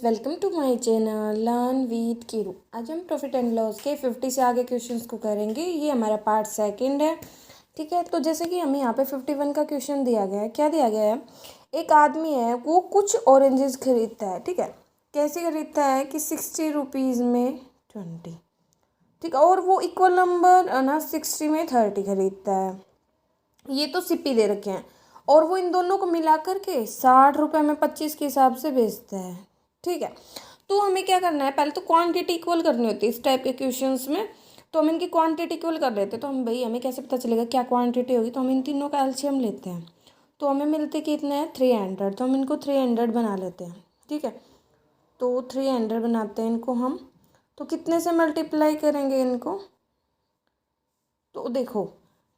Welcome to my channel learn with Keeru. आज हम profit and loss के 50 से आगे क्वेश्चंस को करेंगे। ये हमारा पार्ट सेकंड है। ठीक है, तो जैसे कि हमें यहाँ पे 51 का क्वेश्चन दिया गया है। क्या दिया गया है? एक आदमी है, वो कुछ ऑरेंजेस खरीदता है। ठीक है, कैसे खरीदता है कि 60 रुपीज़ में 20। ठीक है, और वो इक्वल नंबर ना 60 में 30 खरीदता है। ये तो सिप्पी दे रखे हैं और वो इन दोनों को मिला करके 60 रुपये में 25 के हिसाब से बेचता है। ठीक है, तो हमें क्या करना है, पहले तो क्वांटिटी इक्वल करनी होती है इस टाइप के क्वेश्चंस में। तो हम इनकी क्वांटिटी इक्वल कर लेते हैं। तो हम भाई हमें कैसे पता चलेगा क्या क्वांटिटी होगी? तो हम इन तीनों का एलसीएम लेते हैं। तो हमें मिलते कितने हैं? 300। तो हम इनको 300 बना लेते हैं। ठीक है, तो 300 बनाते हैं इनको हम। तो कितने से मल्टीप्लाई करेंगे इनको? तो देखो,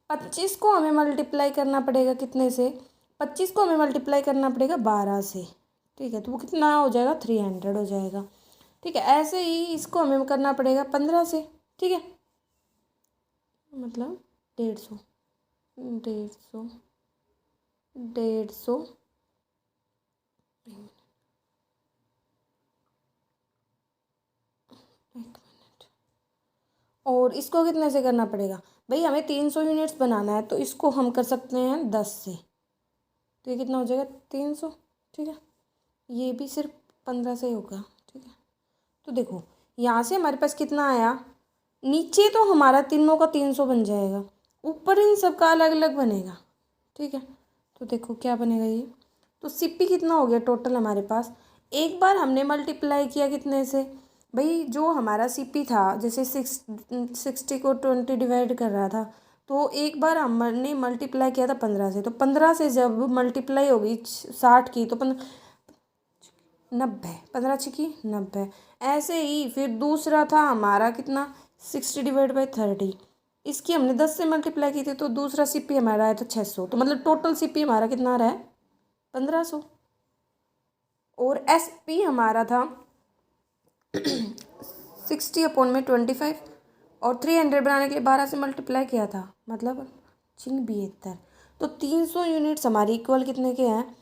25 को हमें मल्टीप्लाई करना पड़ेगा कितने से? 25 को हमें मल्टीप्लाई करना पड़ेगा 12 से। ठीक है, तो वो कितना हो जाएगा? 300 हो जाएगा। ठीक है, ऐसे ही इसको हमें करना पड़ेगा 15 से। ठीक है, मतलब 150 150 150 एक मिनट। और इसको कितने से करना पड़ेगा? भाई हमें 300 यूनिट्स बनाना है, तो इसको हम कर सकते हैं 10 से। तो ये कितना हो जाएगा? 300। ठीक है, ये भी सिर्फ 15 से होगा। ठीक है, तो देखो यहाँ से हमारे पास कितना आया? नीचे तो हमारा तीनों का 300 बन जाएगा, ऊपर इन सब का अलग अलग बनेगा। ठीक है, तो देखो क्या बनेगा ये। तो सिप्पी कितना हो गया टोटल हमारे पास? एक बार हमने मल्टीप्लाई किया कितने से? भाई जो हमारा सीपी था, जैसे 60 को 20 डिवाइड कर रहा था, तो एक बार हमने मल्टीप्लाई किया था 15 से। तो 15 से जब मल्टीप्लाई होगी 60 की, तो 90, 15 छिकी 90। ऐसे ही फिर दूसरा था हमारा कितना? 60 डिवाइड बाई 30। इसकी हमने 10 से मल्टीप्लाई की थी, तो दूसरा सीपी हमारा आया था 600। तो मतलब टोटल सीपी हमारा कितना आ रहा है? 1500। और एसपी हमारा था 60/25। और 300 बनाने के लिए 12 से मल्टीप्लाई किया था, मतलब 72। तो 300 यूनिट्स हमारी इक्वल कितने के हैं?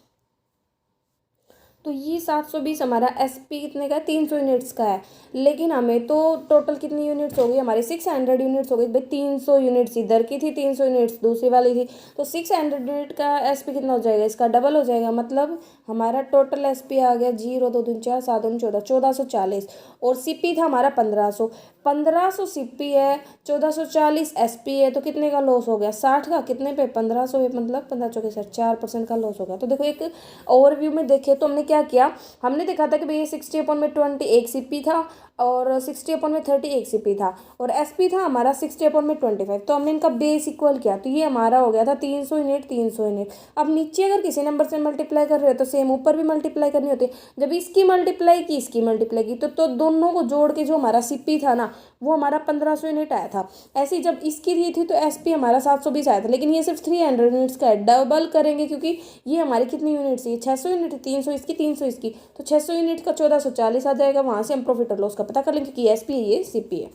तो ये 720 हमारा एसपी कितने का है? 300 यूनिट्स का है। लेकिन हमें तो टोटल कितनी यूनिट्स हो गई हमारी? 600 यूनिट्स हो गई। भाई 300 यूनिट्स इधर की थी, 300 यूनिट्स दूसरी वाली थी। तो 600 यूनिट का एसपी कितना हो जाएगा? इसका डबल हो जाएगा। मतलब हमारा टोटल एसपी आ गया 0 2 3 4 7 2 14 1440। और सीपी था हमारा 1500। 1500 सीपी है, 1440 एसपी है। तो कितने का लॉस हो गया? 60 का। कितने पे? 1500 पे। मतलब 15 चौके 4% का लॉस हो गया। तो देखो एक ओवरव्यू में देखे तो हमने क्या किया, हमने देखा था कि भाई ये 60/20 एक सीपी था, और 60/30 एक सीपी था, और एसपी था हमारा 60/25। तो हमने इनका बेस इक्वल किया, तो ये हमारा हो गया था 300 यूनिट 300 यूनिट। अब नीचे अगर किसी नंबर से मल्टीप्लाई कर रहे हो तो सेम ऊपर भी मल्टीप्लाई करनी होती है। जब इसकी मल्टीप्लाई की इसकी मल्टीप्लाई की, तो दोनों को जोड़ के जो हमारा सीपी था ना, वो हमारा 1500 यूनिट आया था। ऐसे ही जब इसकी दी थी तो एसपी हमारा 720 आया था। लेकिन ये सिर्फ 300 यूनिट्स का है। डबल करेंगे क्योंकि ये हमारी कितनी यूनिट्स? ये 600 यूनिट, 300 इसकी 300 इसकी। तो 600 यूनिट का 1440 आ जाएगा। वहाँ से हम प्रॉफिट और लॉस का पता कर लेंगे कि एसपी है, ये सीपी है।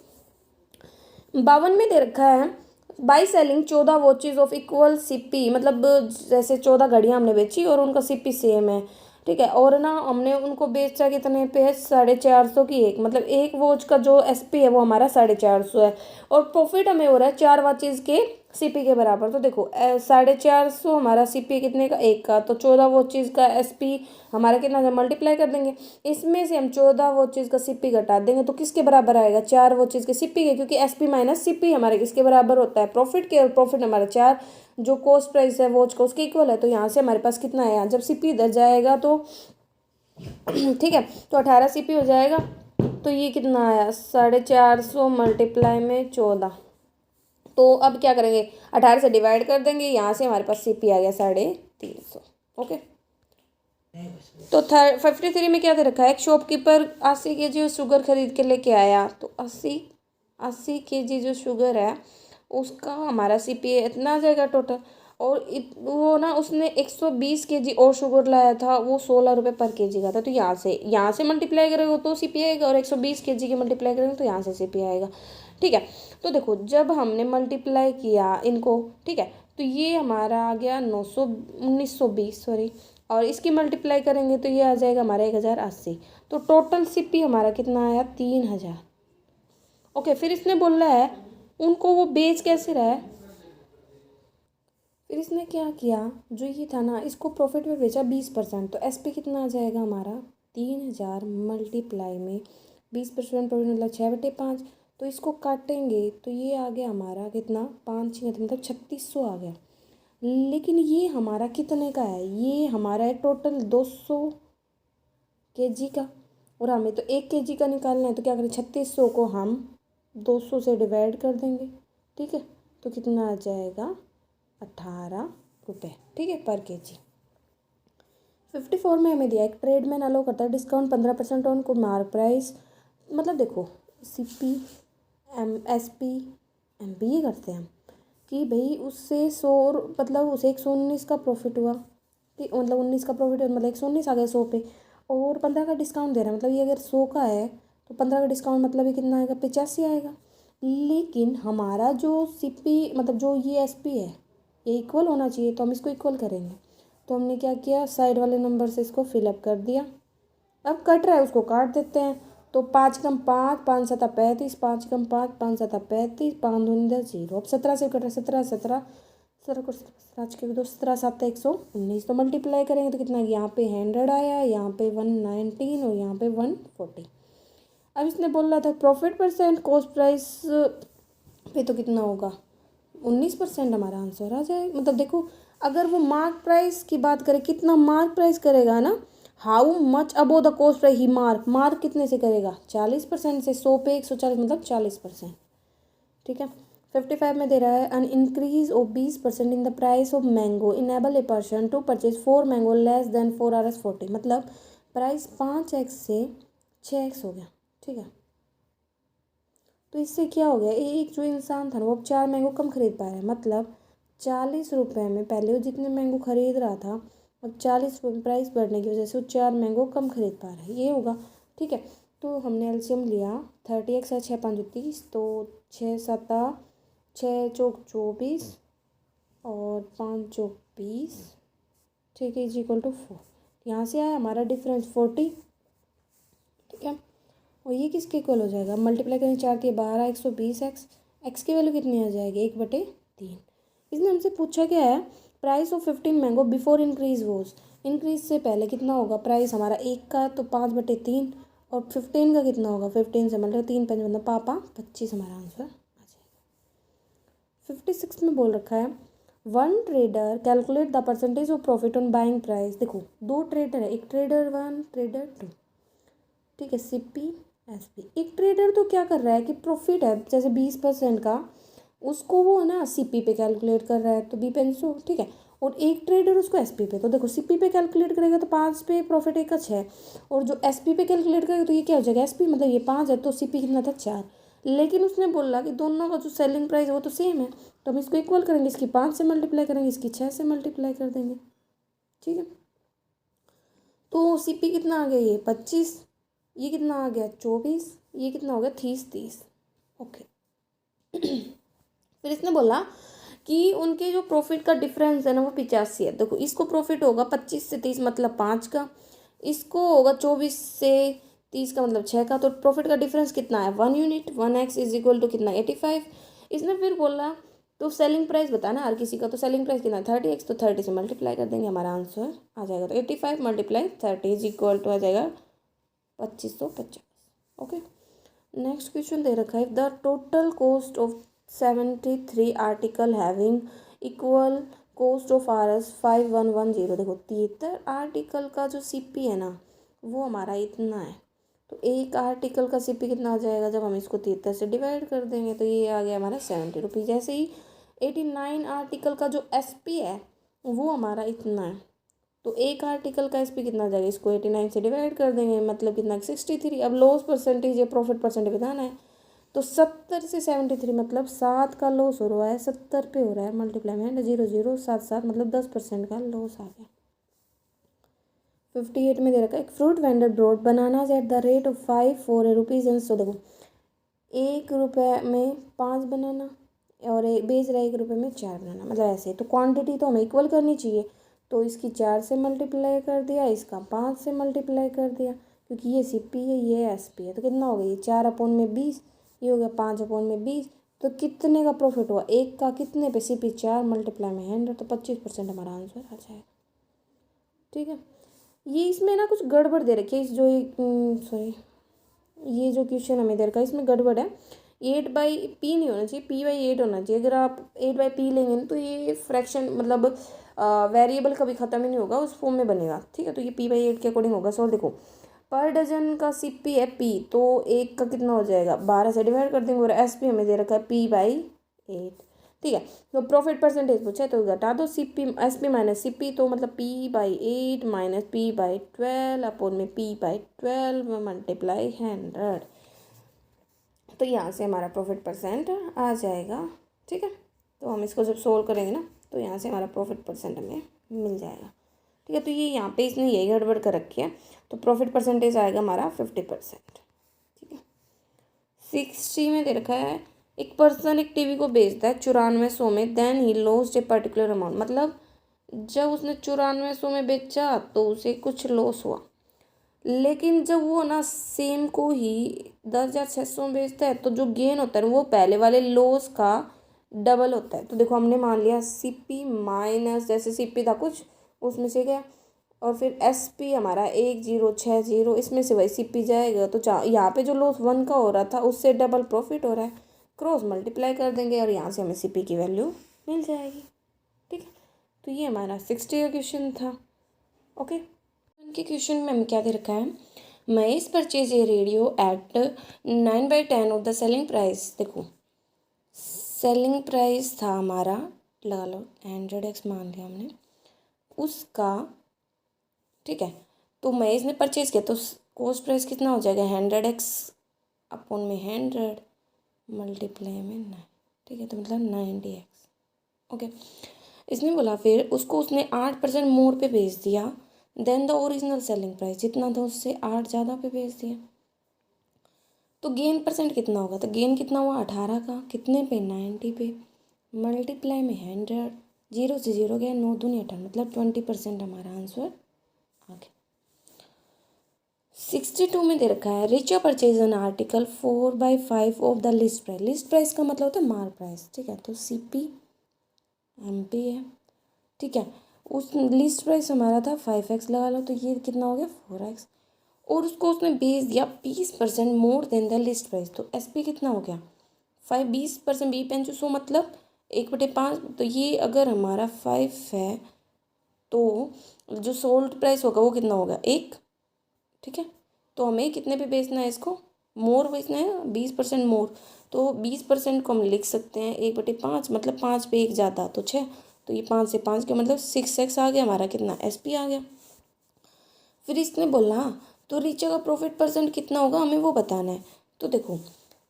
52 में दे रखा है by selling 14 watches of equal CP. मतलब जैसे 14 घड़ियाँ हमने बेची और उनका सीपी सेम है। ठीक है, और ना हमने उनको बेचा कितने पे है? 450 की एक। मतलब एक वॉच का जो एसपी है वो हमारा 450 है। और प्रॉफिट हमें हो रहा है 4 वॉचेज के सीपी के बराबर। तो देखो 450 हमारा सीपी कितने का? एक का। तो 14 वॉचेज का एसपी हमारा कितना है? मल्टीप्लाई कर देंगे। इसमें से हम 14 वॉचेज का सीपी घटा देंगे, तो किसके बराबर आएगा? 4 वॉचेज के सीपी के। क्योंकि एसपी माइनस सीपी हमारे किसके बराबर होता है? प्रॉफिट के। और प्रॉफिट हमारा 4 जो कॉस्ट प्राइस है वॉच का उसके इक्वल है। तो यहाँ से हमारे पास कितना है? जब सीपी इधर जाएगा तो ठीक है, तो 18 सीपी हो जाएगा। तो ये कितना आया? 450 मल्टीप्लाई में 14। तो अब क्या करेंगे? 18 से डिवाइड कर देंगे। यहाँ से हमारे पास सीपी आ गया 350। ओके, तो 53 में क्या दे रखा है? एक शॉपकीपर 80 kg शुगर खरीद के लेके आया। तो 80 kg जो शुगर है उसका हमारा सीपी इतना आ जाएगा टोटल। और वो ना उसने 120 kg और शुगर लाया था, वो 16 रुपये पर केजी का था। तो यहाँ से मल्टीप्लाई करेंगे तो सीपी आएगा, और 120 kg की मल्टीप्लाई करेंगे तो यहाँ से सीपी आएगा। ठीक है, तो देखो जब हमने मल्टीप्लाई किया इनको, ठीक है, तो ये हमारा आ गया 1920 सॉरी और इसकी मल्टीप्लाई करेंगे तो ये आ जाएगा हमारा 1080। तो टोटल सीपी हमारा कितना आया 3000। ओके, फिर इसने बोल रहा है उनको वो बेच कैसे रहा है। फिर इसने क्या किया, जो ये था ना इसको प्रॉफिट में बेचा 20%। तो एस पी कितना आ जाएगा हमारा 3000 मल्टीप्लाई में 20% प्रॉफिट मतलब 6/5। तो इसको काटेंगे तो ये आ गया हमारा कितना 5 मतलब 3600 आ गया। लेकिन ये हमारा कितने का है, ये हमारा है टोटल 200 kg का, और हमें तो 1 kg का निकालना है। तो क्या करें, 3600 को हम 200 से डिवाइड कर देंगे। ठीक है, तो कितना आ जाएगा 18 रुपये, ठीक है, पर kg। 54 में हमें दिया एक ट्रेडमैन अलो करता है डिस्काउंट 15% ऑन को मार्क प्राइस। मतलब देखो CP MSP MP ये करते हैं हम कि भाई उससे 100 मतलब उसे 119 का प्रॉफिट हुआ, कि मतलब 19 का प्रॉफिट मतलब 119 आ गया 100 पे, और 15 का डिस्काउंट दे रहा है। मतलब ये अगर 100 का है तो 15 का डिस्काउंट मतलब ये कितना आएगा 85 आएगा। लेकिन हमारा जो CP मतलब जो ये SP है ये इक्वल होना चाहिए, तो हम इसको इक्वल करेंगे। तो हमने क्या किया, साइड वाले नंबर से इसको फिलअप कर दिया। अब कट रहा है उसको काट देते हैं। तो 5 कम 5, 5 7 35, 5 कम 5, 5 7 35, 5 दूनी 10 0। अब 17 से कट रहा है, 17 17 17 को 17 के 2 17 7 119। तो मल्टीप्लाई करेंगे तो कितना, यहाँ पे 100 आया, यहाँ पे 119 और यहाँ पे 140। अब इसने बोल रहा था प्रॉफिट परसेंट कॉस्ट प्राइस पे, तो कितना होगा 19% हमारा आंसर आ जाए। मतलब देखो अगर वो मार्क प्राइस की बात करें, कितना मार्क प्राइस करेगा ना, how much above the cost price he mark कितने से करेगा 40% से। 100 पे 140 मतलब 40%। ठीक है, 55 में दे रहा है an increase of 20% in the price of mango enable a person to purchase 4 mango less than 4 Rs 40। मतलब प्राइस 5x से 6x हो गया। ठीक है, तो इससे क्या हो गया, एक जो इंसान था ना वो अब 4 मैंगो कम खरीद पा रहा है। मतलब 40 रुपये में पहले वो जितने मैंगो खरीद रहा था, अब 40 रुपये में प्राइस बढ़ने की वजह से वो 4 मैंगो कम खरीद पा रहा है, ये होगा। ठीक है, तो हमने एलसीएम लिया 30x है 6 5 30, तो 6 7 6 चौक 24 और 5 चौक 20। ठीक है, इज इक्वल टू 4। यहाँ से आया हमारा डिफरेंस 40। ठीक है, और ये किसके इक्वल हो जाएगा, मल्टीप्लाई करें 4 दिए 12 120x। एक्स की वैल्यू कितनी आ जाएगी 1/3। इसने हमसे पूछा क्या है, price of 15 mango before increase was, increase से पहले कितना होगा प्राइस हमारा 1 का, तो 5/3, और 15 का कितना होगा 15 से मतलब 3 5 मतलब पापा 25 हमारा आंसर आ जाएगा। 56 में बोल रखा है one trader calculate the percentage of profit on buying price. देखो 2 ट्रेडर है, एक ट्रेडर 1 ट्रेडर 2। ठीक है, CP SP। एक ट्रेडर तो क्या कर रहा है कि प्रॉफिट है जैसे 20% का, उसको वो है ना CP पे कैलकुलेट कर रहा है, तो बी पेंसो। ठीक है, और एक ट्रेडर उसको SP पे। तो देखो CP पे कैलकुलेट करेगा तो 5 पे प्रॉफिट एक का 6, और जो SP पे कैलकुलेट करेगा तो ये क्या हो जाएगा SP मतलब ये 5 है, तो CP कितना था 4। लेकिन उसने बोला कि दोनों का जो सेलिंग प्राइस है वो तो सेम है, तो हम इसको इक्वल करेंगे, इसकी 5 से मल्टीप्लाई करेंगे, इसकी 6 से मल्टीप्लाई कर देंगे। ठीक है, तो CP कितना आ गया ये 25, ये कितना आ गया 24, ये कितना हो गया 30। ओके। फिर इसने बोला कि उनके जो प्रॉफिट का डिफरेंस है ना वो 85 है। देखो इसको प्रॉफिट होगा 25 से 30 मतलब 5 का, इसको होगा 24 से 30 का मतलब 6 का। तो प्रॉफिट का डिफरेंस कितना है 1 unit. 1x is equal to कितना 85। इसने फिर बोला तो सेलिंग प्राइस बताना हर किसी का, तो सेलिंग प्राइस कितना 30x, तो 30 से मल्टीप्लाई कर देंगे, हमारा आंसर आ जाएगा। तो 85 मल्टीप्लाई 30 इज इक्वल टू आ जाएगा 2550। ओके, नेक्स्ट क्वेश्चन दे रखा है the total cost of 73 article having equal cost of RS 5110। देखो 73 आर्टिकल का जो CP है ना वो हमारा इतना है, तो एक आर्टिकल का CP कितना आ जाएगा जब हम इसको 73 से डिवाइड कर देंगे, तो ये आ गया हमारा 70 रुपीज़। जैसे ही 89 आर्टिकल का जो SP है वो हमारा इतना है, तो एक आर्टिकल का SP कितना आ जाएगा, इसको 89 से डिवाइड कर देंगे मतलब कितना 63। अब लॉस परसेंटेज या प्रॉफिट परसेंटेज बताना है, तो 70 से 73 मतलब 7 का लॉस हो रहा है, 70 पे हो रहा है मल्टीप्लाई में 0 0 7 7 मतलब 10% का लॉस आ गया। 58 में दे रखा है एक fruit vendor brought bananas at the rate of 5 4 rupees and. सो देखो 1 रुपये में 5 बनाना और बेच रहा है 1 रुपये में 4 बनाना, मतलब ऐसे। तो क्वांटिटी तो हमें इक्वल करनी चाहिए, तो इसकी 4 से मल्टीप्लाई कर दिया, इसका 5 से मल्टीप्लाई कर दिया, क्योंकि ये CP है ये SP है। तो कितना हो गया, ये 4/20, ये हो गया 5/20। तो कितने का प्रॉफिट हुआ, एक का कितने पे, CP 4 मल्टीप्लाई में 100, तो 25% हमारा आंसर आ जाएगा। ठीक है, ये इसमें ना कुछ गड़बड़ दे रखी है, इस जो सॉरी ये जो क्वेश्चन हमें दे रखा है इसमें गड़बड़ है। 8/P नहीं होना चाहिए, P/8 होना चाहिए। अगर आप 8/P लेंगे तो ये फ्रैक्शन मतलब वेरिएबल कभी ख़त्म ही नहीं होगा, उस फॉर्म में बनेगा। ठीक है, तो ये P/8 के अकॉर्डिंग होगा। सो देखो, पर डजन का CP है P, तो एक का कितना हो जाएगा, 12 से डिवाइड कर देंगे, और SP हमें दे रखा है P/8। ठीक है, तो प्रॉफिट परसेंटेज पूछा है तो घटा दो CP SP माइनस CP, तो मतलब P/8 माइनस P/12 अपॉन में P/12 मल्टीप्लाई 100। तो यहाँ से हमारा प्रॉफिट परसेंट आ जाएगा। ठीक है, तो हम इसको जब सोल्व करेंगे ना, तो यहाँ से हमारा प्रॉफिट परसेंट हमें मिल जाएगा। ठीक है, तो ये यहाँ पे इसने यही गड़बड़ कर रखी है, तो प्रॉफिट परसेंटेज आएगा हमारा 50%। ठीक है, 60 में दे रखा है, एक पर्सन एक टीवी को बेचता है 9400 में, then he lost a particular amount. मतलब जब उसने 9400 में बेचा तो उसे कुछ लॉस हुआ, लेकिन जब वो ना सेम को ही 10,600 में बेचता है तो जो गेन होता है वो पहले वाले लॉस का डबल होता है। तो देखो, हमने मान लिया CP माइनस, जैसे CP था कुछ उसमें से गया, और फिर SP हमारा 1060, इसमें से वही CP जाएगा, तो यहाँ पे जो लॉस 1 का हो रहा था उससे डबल प्रॉफिट हो रहा है, क्रॉस मल्टीप्लाई कर देंगे और यहाँ से हमें CP की वैल्यू मिल जाएगी। ठीक है, तो ये हमारा 60 का क्वेश्चन था। ओके, उनके क्वेश्चन में हमें क्या दे रखा है, Mahesh purchase a radio at 9/10 of the selling price. देखो, सेलिंग प्राइस था हमारा, लगा लो 100x मान लिया हमने उसका। ठीक है, तो महेश ने परचेज किया, तो कॉस्ट प्राइस कितना हो जाएगा, 100x अपॉन में 100 मल्टीप्लाई में 9। ठीक है, तो मतलब 90x। ओके, इसने बोला फिर उसको उसने 8% मोर पे बेच दिया then the original selling price, जितना था उससे 8 ज़्यादा पे बेच दिया, तो गेन परसेंट कितना होगा, तो गेन कितना हुआ 18 का, कितने पे 90 पे, मल्टीप्लाई में 100, 0 से 0 गया, 9 दूनी 18, मतलब 20% हमारा आंसर आ गया। 62 में दे रखा है, rich purchase an article 4/5 of the list price. List price का मतलब होता है मार प्राइस। ठीक है, तो CP MP है। ठीक है, उस लिस्ट प्राइस हमारा था 5x, लगा लो, तो ये कितना हो गया 4x, और उसको उसने बेच दिया 20% more than the list price, तो SP कितना हो गया 5, 20% 20×100 मतलब 1/5, तो ये अगर हमारा 5 है तो जो सोल्ड प्राइस होगा वो कितना होगा 1। ठीक है, तो हमें कितने पे बेचना है, इसको मोर बेचना है 20% मोर, तो 20% को हम लिख सकते हैं 1/5, मतलब 5 पे 1 ज़्यादा तो 6, तो ये 5 से 5 का मतलब 6x आ गया हमारा, कितना SP आ गया। फिर इसने बोला तो रीचा का प्रॉफिट परसेंट कितना होगा हमें वो बताना है। तो देखो,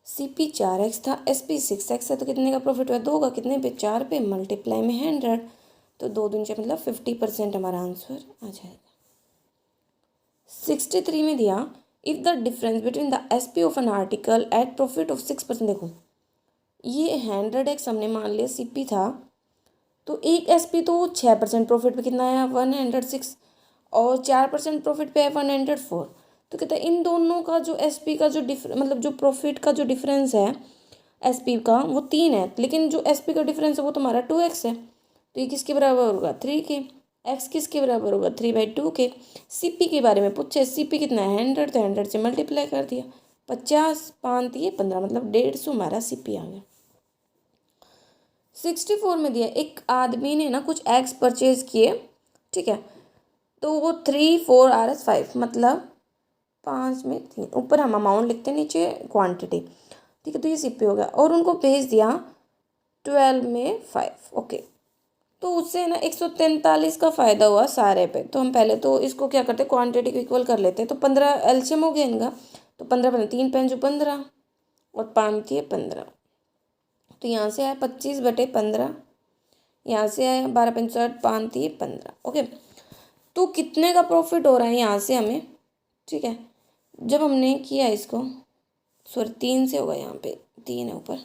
CP 4x था, SP 6x है, तो कितने का प्रॉफिट हुआ 2 का, कितने पे 4 पे मल्टीप्लाई में 100, तो 2 दूनी 6 मतलब 50% हमारा आंसर आ जाएगा। 63 में दिया, if the difference between the SP of an article at profit of 6%। देखो, ये 100x हमने मान लिया CP था, तो एक SP तो 6% प्रॉफिट पे कितना आया 106, और 4% प्रॉफिट पे है 104। तो कहते हैं इन दोनों का जो SP का जो मतलब जो प्रॉफिट का जो डिफरेंस है SP का वो 3 है, लेकिन जो SP का डिफरेंस है वो तुम्हारा 2x है, तो ये किसके बराबर होगा 3 के, x किसके बराबर होगा 3/2 के। CP के बारे में पूछे, CP कितना है 100, तो 100 से मल्टीप्लाई कर दिया, 50 5 दिए 15, मतलब 150 हमारा CP आ गया। 64 में दिया, एक आदमी ने ना कुछ एग्स परचेज किए। ठीक है, तो वो 3 4 RS 5 मतलब 5 में 3, ऊपर हम अमाउंट लिखते हैं नीचे क्वांटिटी। ठीक है, तो ये CP हो गया, और उनको भेज दिया 12 में 5। ओके, तो उससे ना 143 का फ़ायदा हुआ सारे पे। तो हम पहले तो इसको क्या करते, क्वांटिटी को इक्वल कर लेते हैं, तो 15 LCM हो गया इनका, तो 15 3 5 15 और 5 थी 15, तो यहाँ से आया 25/15, यहाँ से आया 12 5 60 5 थी 15। ओके, तो कितने का प्रॉफिट हो रहा है यहाँ से हमें। ठीक है, जब हमने किया इसको, सॉरी 3 से होगा, यहाँ पे 3 है ऊपर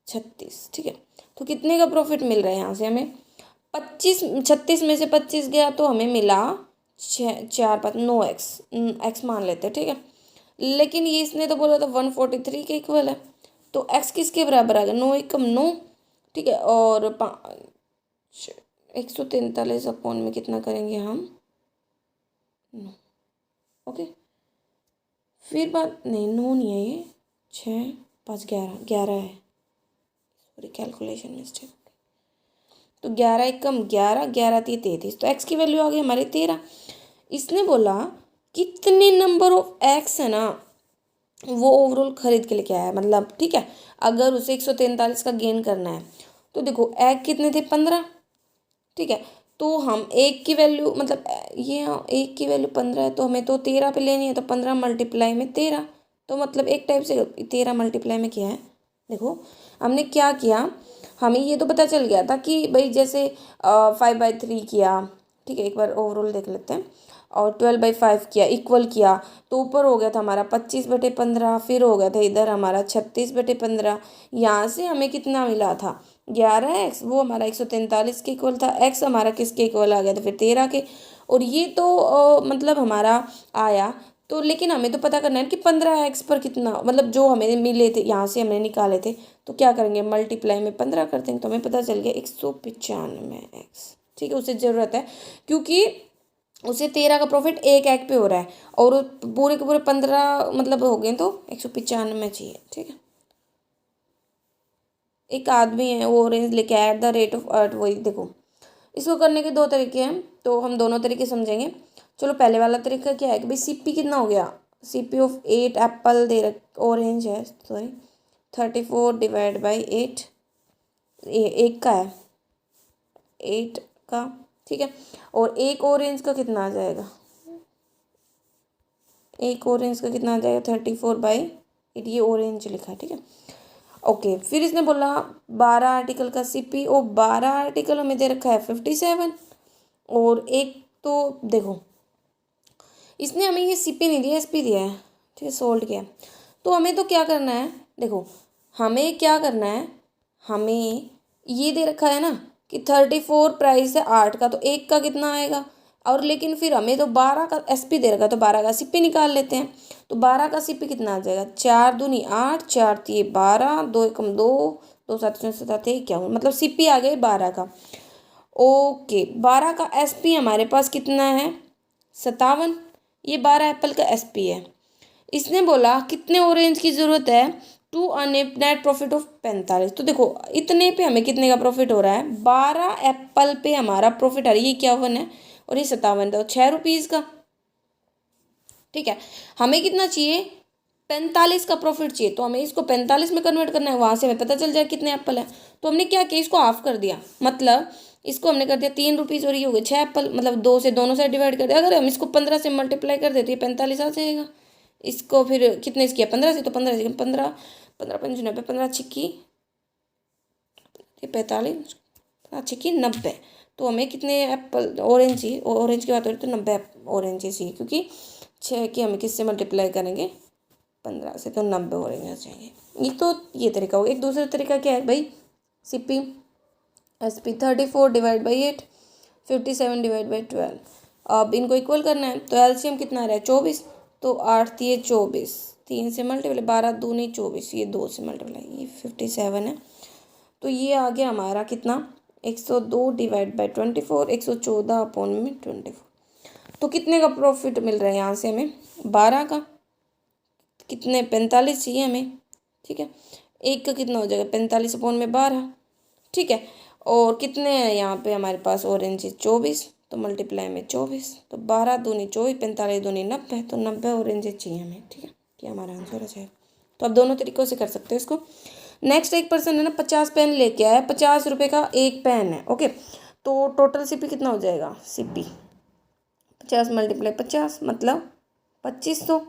36। ठीक है, तो कितने का प्रॉफिट मिल रहा है यहाँ से हमें 25 36 में से 25 गया तो हमें मिला 4 5 9x, x मान लेते हैं, ठीक है। लेकिन ये इसने तो बोला था 143 के इक्वल है, तो x किसके बराबर आ गया, 9 एकम 9, ठीक है। और 143 अपॉन में कितना करेंगे हम, 9, ओके। फिर बात नहीं, 9 नहीं है ये, 6 5 11 है, सॉरी कैलकुलेशन मिस्टेक। तो 11 एकम 11, 11 3 33, तो x की वैल्यू आ गई हमारी 13। इसने बोला कितने नंबर ऑफ x है ना वो ओवरऑल खरीद के लेके आया है, मतलब ठीक है। अगर उसे 143 का गेन करना है तो देखो एग कितने थे, 15, ठीक है। तो हम एक की वैल्यू मतलब ये एक की वैल्यू 15 है, तो हमें तो 13 पे लेनी है, तो 15 मल्टीप्लाई में 13, तो मतलब एक टाइप से 13 मल्टीप्लाई में क्या है। देखो हमने क्या किया, हमें ये तो पता चल गया था कि भाई जैसे 5/3 किया, ठीक है। एक बार ओवरऑल देख लेते हैं, और 12/5 किया, इक्वल किया, तो ऊपर हो गया था हमारा 25/15, फिर हो गया था इधर हमारा 36/15। यहाँ से हमें कितना मिला था, 11x, वो हमारा 143 के इक्वल था। x हमारा किसके इक्वल आ गया था, फिर 13 के। और ये तो मतलब हमारा आया, तो लेकिन हमें तो पता करना है कि 15x पर कितना, मतलब जो हमें मिले थे यहाँ से हमने निकाले थे, तो क्या करेंगे, मल्टीप्लाई में 15 कर देंगे, तो हमें पता चल गया 195x, ठीक है। उसे ज़रूरत है क्योंकि उसे 13 का प्रॉफिट एक एग पे हो रहा है, और पूरे के पूरे 15 मतलब हो गए, तो 195 चाहिए, ठीक है। एक आदमी है वो ऑरेंज लेके आया, eight the rate of earth, वही देखो। इसको करने के दो तरीके हैं, तो हम दोनों तरीके समझेंगे। चलो पहले वाला तरीका क्या है कि भाई सीपी कितना हो गया, सीपी ऑफ 8 एप्पल दे रख, ऑरेंज है सॉरी, 34 डिवाइड बाई 8, ये एक का है, 8 का, ठीक है। और एक ऑरेंज का कितना आ जाएगा, एक ऑरेंज का कितना आ जाएगा, 34/8, ये ऑरेंज लिखा है, ठीक है। ओके, फिर इसने बोला 12 आर्टिकल का सीपी, और 12 आर्टिकल हमें दे रखा है 57, और एक तो देखो इसने हमें ये सीपी नहीं दिया, एसपी दिया है, ठीक है, सोल्ड किया। तो हमें तो क्या करना है, देखो हमें क्या करना है, हमें ये दे रखा है ना कि 34 प्राइस है 8 का, तो एक का कितना आएगा, और लेकिन फिर हमें तो 12 का एसपी दे रखा है, तो 12 का सीपी निकाल लेते हैं। तो 12 का सीपी कितना आ जाएगा, 4 दूनी 8, 4 3 12, 2 एकम 2, 2 7 7 51, मतलब सीपी आ गई 12 का। ओके, 12 का एसपी हमारे पास कितना है, 57, ये 12 एप्पल का एसपी है। इसने बोला कितने ऑरेंज की ज़रूरत है, to a net profit of 45। तो देखो इतने पे हमें कितने का प्रॉफिट हो रहा है, 12 एप्पल पे हमारा प्रॉफिट आ रहा है, ये 51 है और ये 57, तो 6 रुपीज़ का, ठीक है। हमें कितना चाहिए, 45 का प्रॉफिट चाहिए, तो हमें इसको 45 में कन्वर्ट करना है, वहाँ से हमें पता चल जाए कितने एप्पल है। तो हमने क्या किया, इसको हाफ कर दिया, मतलब इसको हमने कर दिया 3 रुपीज़, और ये हो गए 6 एप्पल, मतलब 2 से दोनों साइड डिवाइड कर दिया। अगर हम इसको 15 से मल्टीप्लाई कर देते, 45 आ जाएगा। इसको फिर कितने से किया, 15 से, तो 15 से 15, 15 पंच 90, 15 छिक्की 45, 15 छिक्की 90। तो हमें कितने एप्पल ऑरेंज चाहिए, ऑरेंज की बात हो रही तो 90 ऑरेंज चाहिए, क्योंकि 6 की हम किससे मल्टीप्लाई करेंगे, 15 से, तो 90 ऑरेंज आ जाएंगे। ये तो ये तरीका हो गया। एक दूसरा तरीका क्या है भाई, CP SP 34 divide by 8, 57 divide by 12। अब इनको इक्वल करना है, तो एलसीएम कितना आ रहा है, 24, तो 8 ये 24, 3 से मल्टीप्लाई, 12 दूनी 24, ये 2 से मल्टीप्लाई, ये 57 है। तो ये आ गया हमारा कितना, 102 डिवाइड बाई 24, 114 अपॉन में 24। तो कितने का प्रॉफिट मिल रहा है यहाँ से हमें, 12 का, कितने 45 चाहिए हमें, ठीक है। एक का कितना हो जाएगा, 45 अपॉन में 12, ठीक है। और कितने हैं यहाँ पे हमारे पास ऑरेंज 24, तो मल्टीप्लाई में 24, तो 12 दूनी 24, 45 दूनी 90, तो 90 ऑरेंज चाहिए हमें, ठीक है। ये हमारा आंसर हो जाएगा। तो आप दोनों तरीक़ों से कर सकते हो इसको। नेक्स्ट एक पर्सन है ना 50 पेन लेके आया, 50 रुपये का एक पेन है, ओके। तो टोटल सीपी कितना हो जाएगा, सीपी 50 मल्टीप्लाई 50 मतलब 2500।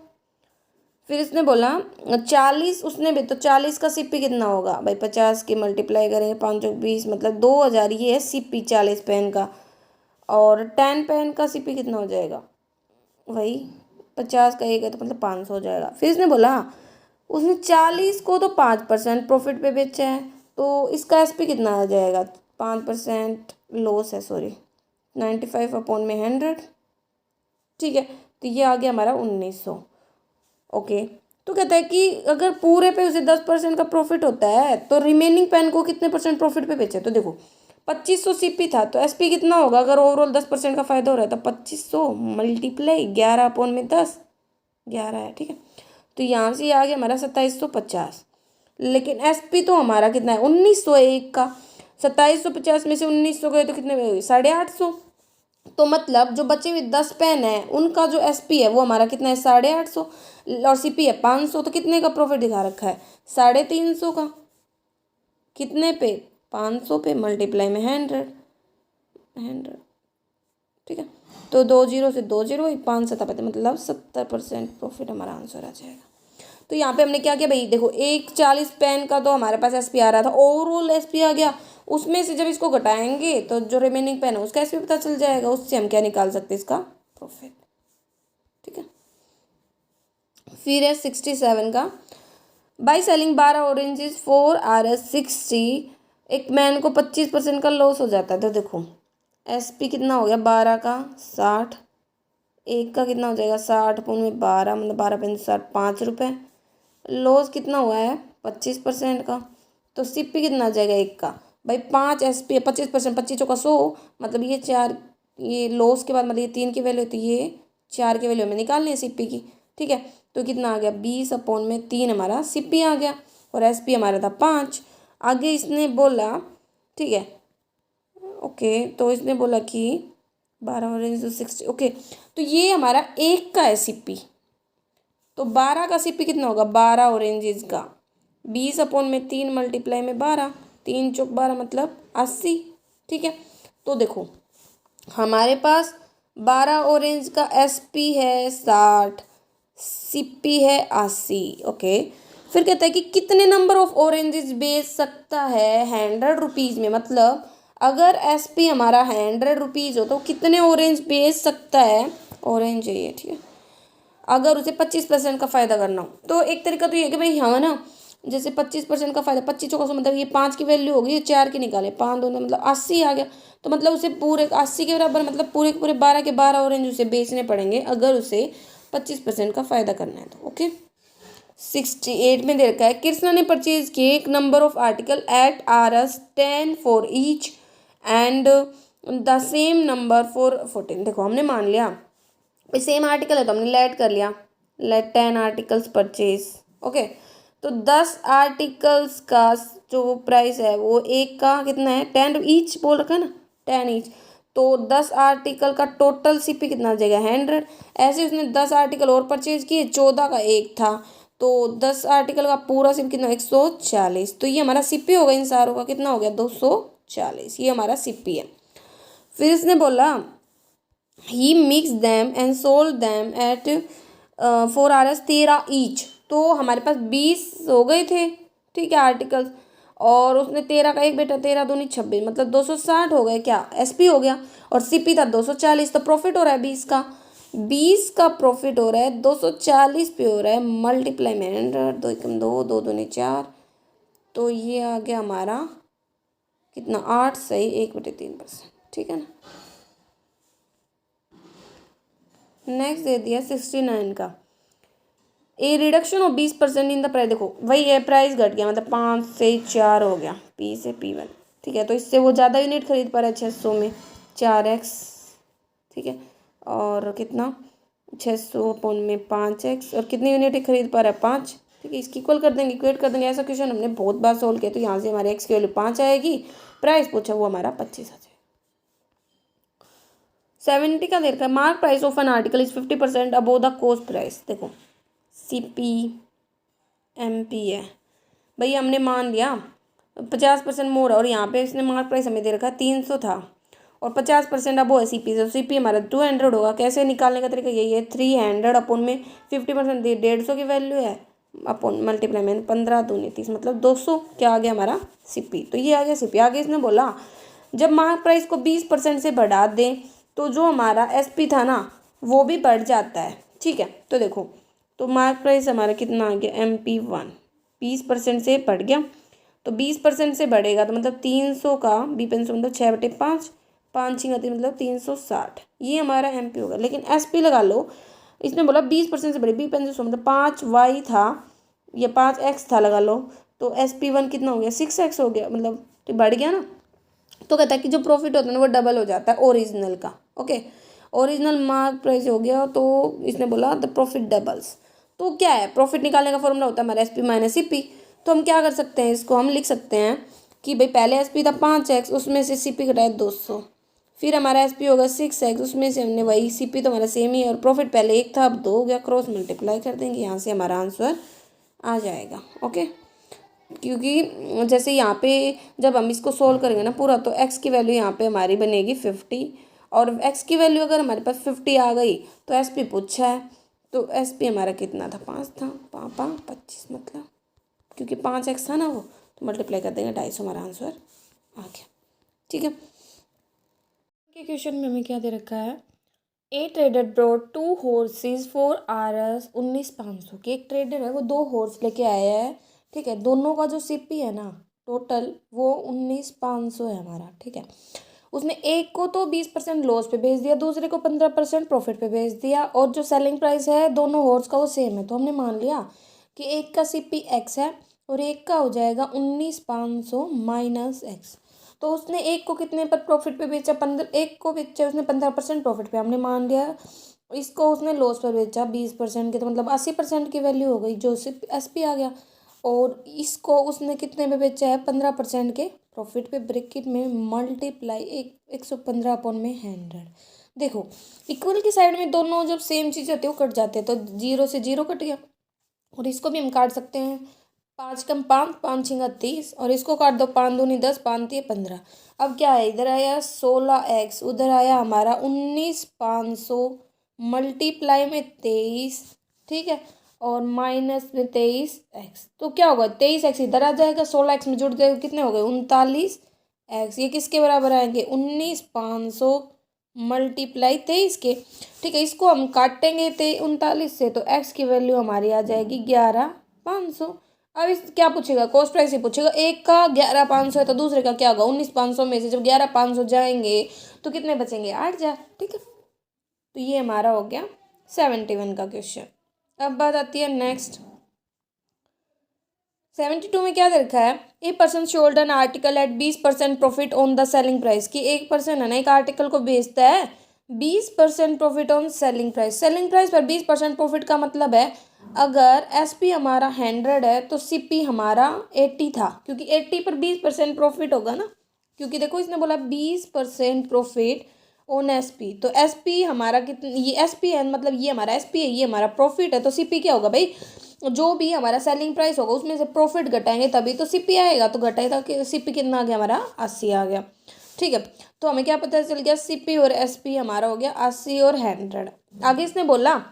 फिर इसने बोला 40, उसने भी, तो 40 का सीपी कितना होगा भाई, 50 की मल्टीप्लाई करेंगे 520, मतलब 2000, ये है सीपी 40 पेन का। और 10 पेन का सीपी कितना हो जाएगा, वही 50 का एक है, तो मतलब 500 हो जाएगा। फिर इसने बोला उसने 40 को तो 5% प्रॉफिट पे बेचा है, तो इसका एसपी कितना आ जाएगा, 5% लॉस है, सॉरी 95 अपॉन में 100, ठीक है। तो ये आ गया हमारा 1900। ओके, तो कहता है कि अगर पूरे पे उसे 10% का प्रॉफिट होता है तो रिमेनिंग पेन को कितने परसेंट प्रॉफिट पे बेचे। तो देखो 2500 सीपी था तो एसपी कितना होगा, अगर ओवरऑल 10% का फायदा हो रहा है तो 2500 मल्टीप्लाई 11 अपॉन में 10, 11 है, ठीक है। तो यहाँ से आ गया हमारा 2750। लेकिन एसपी तो हमारा कितना है 1901 का, 2750 में से 1900 गए तो कितने हुए, 850। तो मतलब जो बचे हुए 10 पेन है उनका जो एसपी है वो हमारा कितना है 850, और सीपी है 500। तो कितने का प्रॉफिट दिखा रखा है 350 का, कितने पे 500 पे मल्टीप्लाई में 100, ठीक है। तो 20 से 20 5 70, मतलब 70% प्रॉफिट हमारा आंसर आ जाएगा। तो यहाँ पे हमने क्या किया भाई, देखो एक 40 पेन का तो हमारे पास एसपी आ रहा था, ओवरऑल एसपी आ गया, उसमें से जब इसको घटाएंगे तो जो रिमेनिंग पेन है उसका एसपी पता चल जाएगा, उससे हम क्या निकाल सकते हैं इसका प्रॉफिट, ठीक है। फिर है 67 का, by selling 12 oranges for Rs60, एक मैन को 25% का लॉस हो जाता है। तो देखो एसपी कितना हो गया 12 का 60, एक का कितना हो जाएगा 60 अपॉन में 12, मतलब 12 5 रुपये, लॉस कितना हुआ है 25% का। तो सीपी कितना आ जाएगा एक का, भाई 5 एसपी 25%, 25 का 100, मतलब ये 4, ये लॉस के बाद मतलब ये 3 की वैल्यू होती है, ये 4 की वैल्यू हमें निकालनी है सीपी की, ठीक है। तो कितना आ गया 20 अपॉन में 3 हमारा सीपी आ गया, और एसपी हमारा था 5। आगे इसने बोला, ठीक है, ओके, तो इसने बोला कि 12 ऑरेंज 60, ओके, तो ये हमारा एक का है सीपी, तो 12 का सीपी कितना होगा 12 ऑरेंजेस का, 20 अपॉन में 3 मल्टीप्लाई में 12, 3 चौक 12 मतलब 80, ठीक है। तो देखो हमारे पास 12 ऑरेंज का एसपी है 60, सीपी है 80, ओके। फिर कहता है कि कितने नंबर ऑफ ऑरेंजेस बेच सकता है 100 रुपीज़ में, मतलब अगर एसपी हमारा 100 रुपीज़ हो तो कितने ऑरेंज बेच सकता है, ऑरेंज है ये, ठीक है, अगर उसे 25% का फ़ायदा करना हो। तो एक तरीका तो ये है कि भाई हाँ ना, जैसे 25% का फ़ायदा, 25 चौका सौ, मतलब ये 5 की वैल्यू होगी, ये 4 की निकाले, 5 2 मतलब 80 आ गया। तो मतलब उसे पूरे 80 के बराबर, मतलब पूरे के पूरे 12 के 12 ऑरेंज उसे बेचने पड़ेंगे अगर उसे 25% का फ़ायदा करना है तो, ओके। 68 में दे रखा है, कृष्णा ने परचेज किए एक number of article at Rs10 for each and the same number for 14। देखो हमने मान लिया सेम आर्टिकल है तो हमने लेट कर लिया, लेट 10 आर्टिकल्स परचेज, ओके। तो 10 आर्टिकल्स का जो प्राइस है वो एक का कितना है 10 ईच बोल रखा है ना, 10 ईच, तो 10 आर्टिकल का टोटल सीपी कितना आ जाएगा 100। ऐसे उसने 10 आर्टिकल और परचेज किए, 14 का एक था, तो 10 आर्टिकल का पूरा सीपी कितना 140। तो ये हमारा सीपी होगा इन सारों का, कितना हो गया 240, ये हमारा सीपी है। फिर इसने बोला he mix them and sold them at 4 Rs 13 each. तो हमारे पास 20 हो गए थे, ठीक है, आर्टिकल्स, और उसने 13 का एक बेटा, 13 दूनी 26, मतलब 260 हो गए, क्या एसपी हो गया, और सीपी था 240। तो प्रॉफिट हो रहा है 20 का, 20 का प्रॉफिट हो रहा है 240 पे हो रहा है, मल्टीप्लाई में 100, 2 एकम 2, 2 दूनी 4, तो ये आ गया हमारा कितना 8 सही 1/3%, ठीक है ना। नेक्स्ट दे दिया 69 का, a reduction of 20% in the price. देखो वही है, प्राइस घट गया, मतलब 5 से 4 हो गया, पी से P1, ठीक है। तो इससे वो ज़्यादा यूनिट खरीद पा रहा है 600 में 4x, ठीक है, और कितना 600 अपॉन में 5x, और कितनी यूनिट खरीद पा रहा है 5, ठीक है। इसकी इक्वल कर देंगे, इक्वेट कर देंगे। ऐसा क्वेश्चन हमने बहुत बार सोल्व किया, तो यहाँ से हमारे x की वैल्यू 5 आएगी, प्राइस पूछा वो हमारा 25 आ जाएगा। 70 का दे रखा है, mark price of an article is 50% above the cost price. देखो सीपी एमपी है, भैया हमने मान लिया 50% मोर, और यहाँ पे इसने मार्क प्राइस हमें दे रखा है 300 था, और 50% अब वो है सीपी से, सीपी हमारा 200 होगा। कैसे निकालने का तरीका यही है, 300 अपॉन में 50% 150 की वैल्यू है, अपॉन मल्टीप्लाई में 15 दूनी 30, मतलब 200, क्या आ गया हमारा सीपी। तो ये आ गया सीपी। आगे इसने बोला जब मार्क प्राइस को 20% से बढ़ा दें तो जो हमारा एसपी था ना वो भी बढ़ जाता है, ठीक है। तो देखो, तो मार्क प्राइस हमारा कितना आ गया MP1, 20% से बढ़ गया, तो 20% से बढ़ेगा तो मतलब 300 का बी पेन मतलब 6/5, 5 6 मतलब 360, ये हमारा MP होगा। लेकिन SP लगा लो, इसने बोला 20% से बढ़े, बी पेन मतलब 5Y था या 5X था लगा लो, तो SP1 कितना हो गया 6X हो गया, मतलब तो बढ़ गया ना। तो कहता है कि जो प्रॉफिट होता है ना वो डबल हो जाता है ओरिजिनल का। ओके, ओरिजिनल मार्क प्राइस हो गया, तो इसने बोला द प्रॉफिट डबल्स। तो क्या है, प्रॉफिट निकालने का फॉर्मूला होता है हमारा SP माइनस CP। तो हम क्या कर सकते हैं, इसको हम लिख सकते हैं कि भाई पहले SP था 5X, उसमें से CP घटाया 200, फिर हमारा SP होगा 6X, उसमें से हमने वही CP तो हमारा सेम ही है और प्रॉफिट पहले 1 था अब 2 हो गया, क्रॉस मल्टीप्लाई कर देंगे, यहाँ से हमारा आंसर आ जाएगा। ओके, क्योंकि जैसे यहाँ पे जब हम इसको सोल्व करेंगे ना पूरा, तो x की वैल्यू यहाँ पे हमारी बनेगी 50, और x की वैल्यू अगर हमारे पास 50 आ गई तो SP पूछा है, तो SP हमारा कितना था 5 था, 25 मतलब, क्योंकि 5x था ना वो, तो मल्टीप्लाई कर देंगे 250, हमारा आंसर आ गया। ठीक है, के क्वेश्चन में हमें क्या दे रखा है, a trader bought 2 horses for Rs 19,500 की, एक ट्रेडर है वो 2 हॉर्स लेके आया है। ठीक है, दोनों का जो CP है ना टोटल वो 19,500 है हमारा। ठीक है, उसने एक को तो 20% लॉस पे बेच दिया, दूसरे को 15% प्रॉफिट पे बेच दिया, और जो सेलिंग प्राइस है दोनों हॉर्स का वो सेम है। तो हमने मान लिया कि एक का CP X है और एक का हो जाएगा 19,500 माइनस X। तो उसने एक को कितने पर प्रॉफिट पे बेचा, 15, एक को बेचा उसने 15% प्रॉफिट पे, हमने मान लिया। इसको उसने लॉस पर बेचा 20% के, तो मतलब 80% की वैल्यू हो गई जो सिर्फ SP आ गया। और इसको उसने कितने पे बेचा है, 15% के प्रॉफिट पे, ब्रैकेट में मल्टीप्लाई 115 में 100। देखो इक्वल की साइड में दोनों जब सेम चीज़ होती है वो कट जाते हैं, तो 0 से 0 कट गया। और इसको भी हम काट सकते हैं, 5 कम 5, 5 6 30, और इसको काट दो, 5 दूनी 10, 5 3 15। अब क्या है, इधर आया 16X, उधर आया हमारा 19,500 मल्टीप्लाई में 23। ठीक है, और माइनस में 23X, तो क्या होगा 23X इधर आ जाएगा, 16X में जुड़ जाएगा, कितने हो गए 39X। ये किसके बराबर आएंगे 19,500 मल्टीप्लाई 23 के। ठीक है, इसको हम काटेंगे 39 से, तो x की वैल्यू हमारी आ जाएगी 11,500। अब इस क्या पूछेगा, कॉस्ट प्राइस ही पूछेगा, एक का 11,500 है तो दूसरे का क्या होगा 19,500 में से जब 11,500 जाएंगे तो कितने बचेंगे 8,000। ठीक है, तो ये हमारा हो गया 71 का क्वेश्चन। अब बात आती है नेक्स्ट 72 में क्या दे रखा है, a person sold an article at 20% profit on the selling price, की एक पर्सन है ना एक आर्टिकल को बेचता है 20% profit on selling price. Selling price पर 20% प्रॉफिट का मतलब है अगर SP हमारा 100 है तो CP हमारा 80 था, क्योंकि 80 पर 20% प्रॉफिट होगा ना, क्योंकि देखो इसने बोला 20% प्रॉफिट ऑन SP, तो SP हमारा कितना, ये SP है मतलब ये हमारा SP है, ये हमारा प्रॉफिट है, तो CP क्या होगा भाई, जो भी हमारा सेलिंग प्राइस होगा उसमें से प्रॉफिट घटाएंगे तभी तो CP आएगा, तो घटाएगा कि CP कितना आ गया हमारा 80 आ गया। ठीक है, तो हमें क्या पता चल गया CP और SP हमारा हो गया 80 और 100। आगे इसने बोला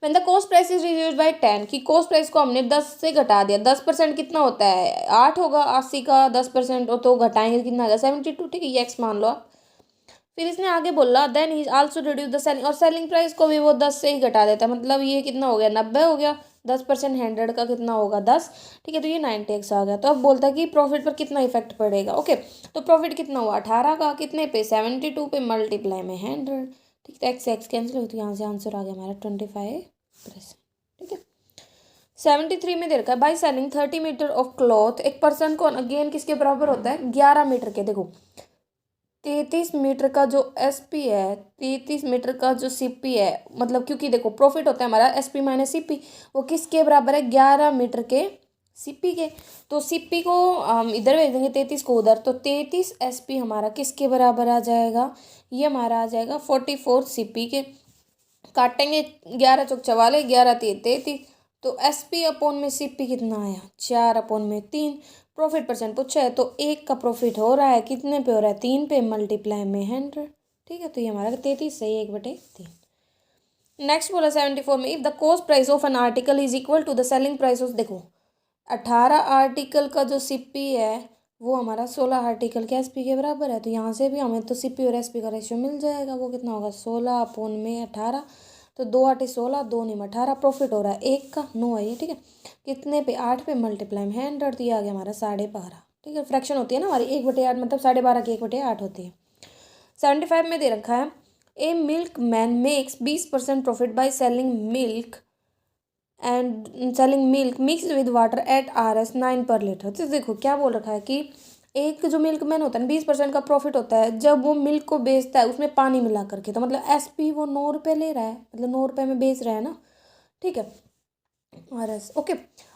when the cost price is reduced by 10, कि कॉस्ट प्राइस को हमने 10 से घटा दिया, 10% कितना होता है 8 होगा, 80 का 10% तो घटाएंगे कितना आ गया 72। ठीक है, ये x मान लो आप। फिर इसने आगे बोला then he also reduce the selling, और सेलिंग प्राइस को भी वो 10 से ही घटा देता है, मतलब ये कितना हो गया 90 हो गया, 10% 100 का कितना होगा 10। ठीक है, तो ये 90x आ गया। तो अब बोलता है कि प्रॉफिट पर कितना इफेक्ट पड़ेगा। ओके, तो प्रॉफिट कितना हुआ 18 का, कितने पे 72 पे मल्टीप्लाई में 100। ठीक है, एक्स एक्स कैंसिल हो, तो यहाँ से आंसर आ गया हमारा 25%। ठीक है, 73 में दे रखा है by selling 30 metre of cloth, एक पर्सन को अगेन किसके बराबर होता है 11 मीटर के। देखो 33 मीटर का जो SP है, 33 मीटर का जो CP है, मतलब क्योंकि देखो प्रॉफिट होता है हमारा SP माइनस CP, वो किसके बराबर है 11 मीटर के CP के। तो CP को हम इधर भेज देंगे 33 को उधर, तो 33 SP हमारा किसके बराबर आ जाएगा, ये हमारा आ जाएगा 44 CP के। काटेंगे 11 चौक 44, 11 3 33, तो SP अपॉन में CP कितना आया 4/3। प्रॉफिट परसेंट पूछा है तो एक का प्रॉफिट हो रहा है कितने पे हो रहा है 3 पे, मल्टीप्लाई में 100। ठीक है, तो ये हमारा 33 सही 1/3। नेक्स्ट बोला 74 में if the cost price of an article is equal to the selling price of, देखो 18 आर्टिकल का जो CP है वो हमारा 16 आर्टिकल के SP के बराबर है, तो यहाँ से भी हमें तो CP और SP का रेशियो मिल जाएगा, वो कितना होगा 16/18। तो 2 8 16, 2 9 18, प्रॉफिट हो रहा है 1 का, 9 है ये, ठीक है। कितने पे, 8 पे मल्टीप्लाई में 100, तो ये आ गया हमारा 12.5, ठीक है। फ्रैक्शन होती है ना हमारी 1/8, मतलब 12.5 की 1/8 होती है। 75 में दे रखा है a milkman makes 20% profit by selling milk mix with water at Rs 9 पर लीटर। तो देखो क्या बोल रखा है कि एक जो मिल्क मैन होता है ना 20% का प्रॉफिट होता है जब वो मिल्क को बेचता है उसमें पानी मिला करके, तो मतलब एसपी वो 9 रुपये ले रहा है, मतलब 9 रुपये में बेच रहा है ना, ठीक है। Rs ओके,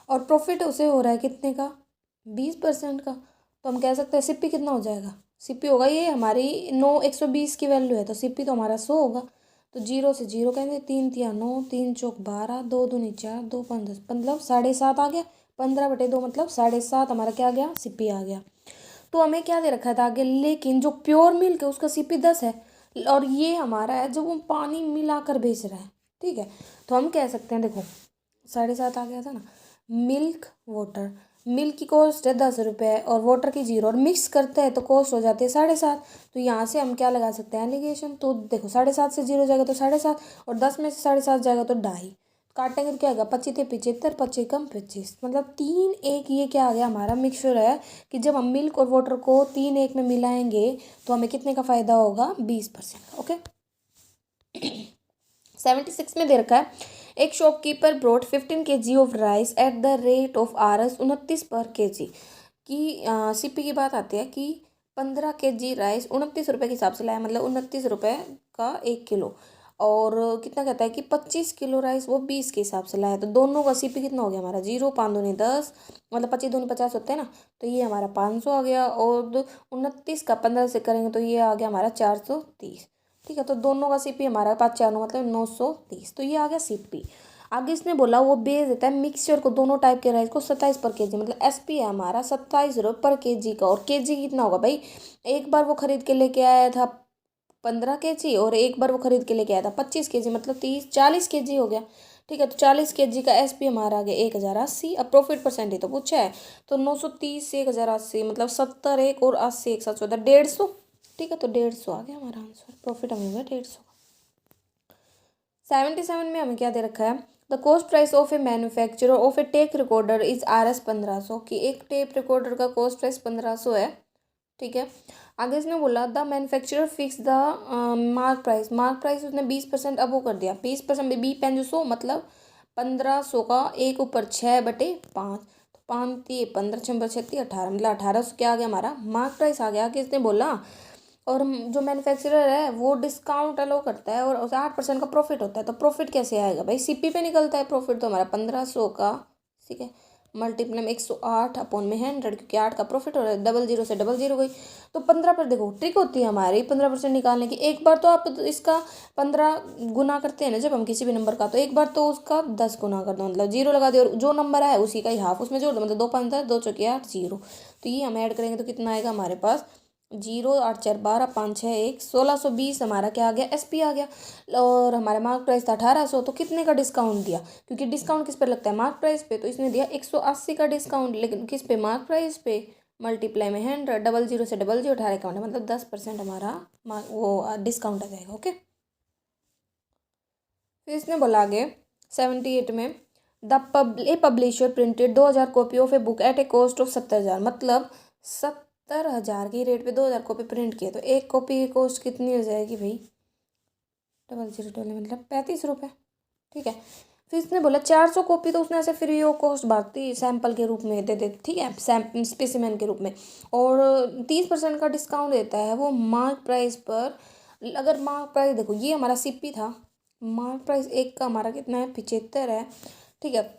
और प्रॉफिट उसे हो रहा है कितने का, 20% का। तो हम कह सकते हैं सीपी कितना हो जाएगा, सीपी होगा ये हमारी 120 की वैल्यू है, तो सीपी तो हमारा 100 होगा। तो 0 से 0 कहेंगे, 3 तिया 9, 3 चौक 12, 2 दूनी 4, 2 5 10, मतलब 7.5 आ गया। 15/2 मतलब 7.5 हमारा क्या आ गया, सीपी आ गया। तो हमें क्या दे रखा था आगे, लेकिन जो प्योर मिल्क है उसका सीपी 10 है, और ये हमारा है जो वो पानी मिलाकर बेच रहा है, ठीक है। तो हम कह सकते हैं, देखो 7.5 आ गया था ना, मिल्क वाटर, मिल्क की कॉस्ट है 10 रुपये और वाटर की 0, और मिक्स करते हैं तो कॉस्ट हो जाती है 7.5। तो यहाँ से हम क्या लगा सकते हैं, एलिगेशन। तो देखो 7.5 से 0 जाएगा तो 7.5, और 10 में से 7.5 जाएगा तो 2.5, काटेंगे तो क्या आएगा, 25 × 75, 25 कम 25, मतलब 3 1, ये क्या आ गया हमारा मिक्सचर है कि जब हम मिल्क और वाटर को 3 1 में मिलाएंगे तो हमें कितने का फ़ायदा होगा, 20% का, ओके। 76 में दे रखा है एक shopkeeper brought 15 kg of rice eight the rate of Rs 29 पर kg की। सीपी की बात आती है कि 15 kg राइस 29 रुपये के हिसाब से लाया, मतलब 29 रुपये का 1 किलो, और कितना कहता है कि 25 किलो राइस वो 20 के हिसाब से लाया, तो दोनों का सीपी कितना हो गया हमारा, 0 5 दूनी 10, मतलब 25 दूनी 50 होते हैं ना, तो ये हमारा 500 आ गया, और 29 का 15 से करेंगे तो ये आ गया हमारा 430, ठीक है। तो दोनों का सीपी हमारा 5 4 9 मतलब 930, तो ये आ गया सीपी। आगे इसने बोला वो बेच देता है मिक्सचर को, दोनों टाइप के राइस को 27 पर केजी, मतलब एसपी है हमारा 27 रुपये पर केजी का, और केजी कितना होगा भाई, एक बार वो खरीद के लेके आया था 15 kg, और एक बार वो खरीद के लेके आया था 25 kg, मतलब 40 kg हो गया, ठीक है। तो 40 kg का एसपी हमारा आ गया 1080। अब प्रॉफिट परसेंटेज तो पूछा है, तो 930 से 1080 मतलब 70 एक और 80 एक साथ 150, ठीक है। तो 150 आ गया हमारा आंसर, प्रॉफिट हमें हुआ 150। 77 में हमें क्या दे रखा है, the cost price of A manufacturer of A tape recorder is Rs 1500, कि एक टेप रिकॉर्डर का कॉस्ट प्राइस 1500 है, ठीक है। आगे इसने बोला the manufacturer fix the mark price उसने 20% अब वो कर दिया, 20% बी पेन जो 100, मतलब 1500 का 1 ऊपर 6/5, तो 5 ये 15 6 36 18, मतलब 1800 क्या आ गया हमारा मार्क प्राइस आ गया। आगे इसने बोला और जो मैन्युफैक्चरर है वो डिस्काउंट अलो करता है और उसे 8% का प्रॉफिट होता है, तो प्रॉफिट कैसे आएगा भाई, सीपी पे निकलता है प्रॉफिट, तो हमारा 1500 का, ठीक है, मल्टीप्लाई में 108 अपॉन में 100, क्योंकि 8 का प्रॉफिट हो रहा है, 00 से 00 गई, तो 15 पर देखो ट्रिक होती है हमारी 15% निकालने की। एक बार तो आप इसका 15 गुना करते हैं ना जब हम किसी भी नंबर का, तो एक बार तो उसका 10 गुना कर दो, मतलब 0 लगा दो, और जो नंबर है उसी का ही हाफ उसमें जोड़ दो, मतलब 2 5 10, 2 चौके 8 0, तो ये हम ऐड करेंगे तो कितना आएगा हमारे पास, 0 8 4 12 5 6 1 1620 हमारा क्या आ गया, एसपी आ गया। और हमारा मार्क प्राइस था 1800, तो कितने का डिस्काउंट दिया, क्योंकि डिस्काउंट किस पर लगता है, मार्क प्राइस पे, तो इसने दिया 180 का डिस्काउंट, लेकिन किस पे, मार्क प्राइस पे, मल्टीप्लाई में 100, 00 से 00 18 का मतलब 10% हमारा वो डिस्काउंट आ जाएगा, ओके। फिर इसने बोला आगे 78 में the publisher printed 2000 copy of a book at a cost of 70,000, मतलब 70,000 की रेट पे 2000 कॉपी प्रिंट किए, तो एक कॉपी की कॉस्ट कितनी हो जाएगी भाई, 00 मतलब 35 रुपये, ठीक है। फिर इसने बोला 400 कॉपी तो उसने ऐसे फ्री ऑफ कॉस्ट बांटती सैंपल के रूप में दे देती, ठीक है, स्पेसिमेन के रूप में, और 30% का डिस्काउंट देता है वो मार्क प्राइस पर। अगर मार्क प्राइस देखो ये हमारा सीपी था, मार्क प्राइस एक का हमारा कितना है, 75 है, ठीक है।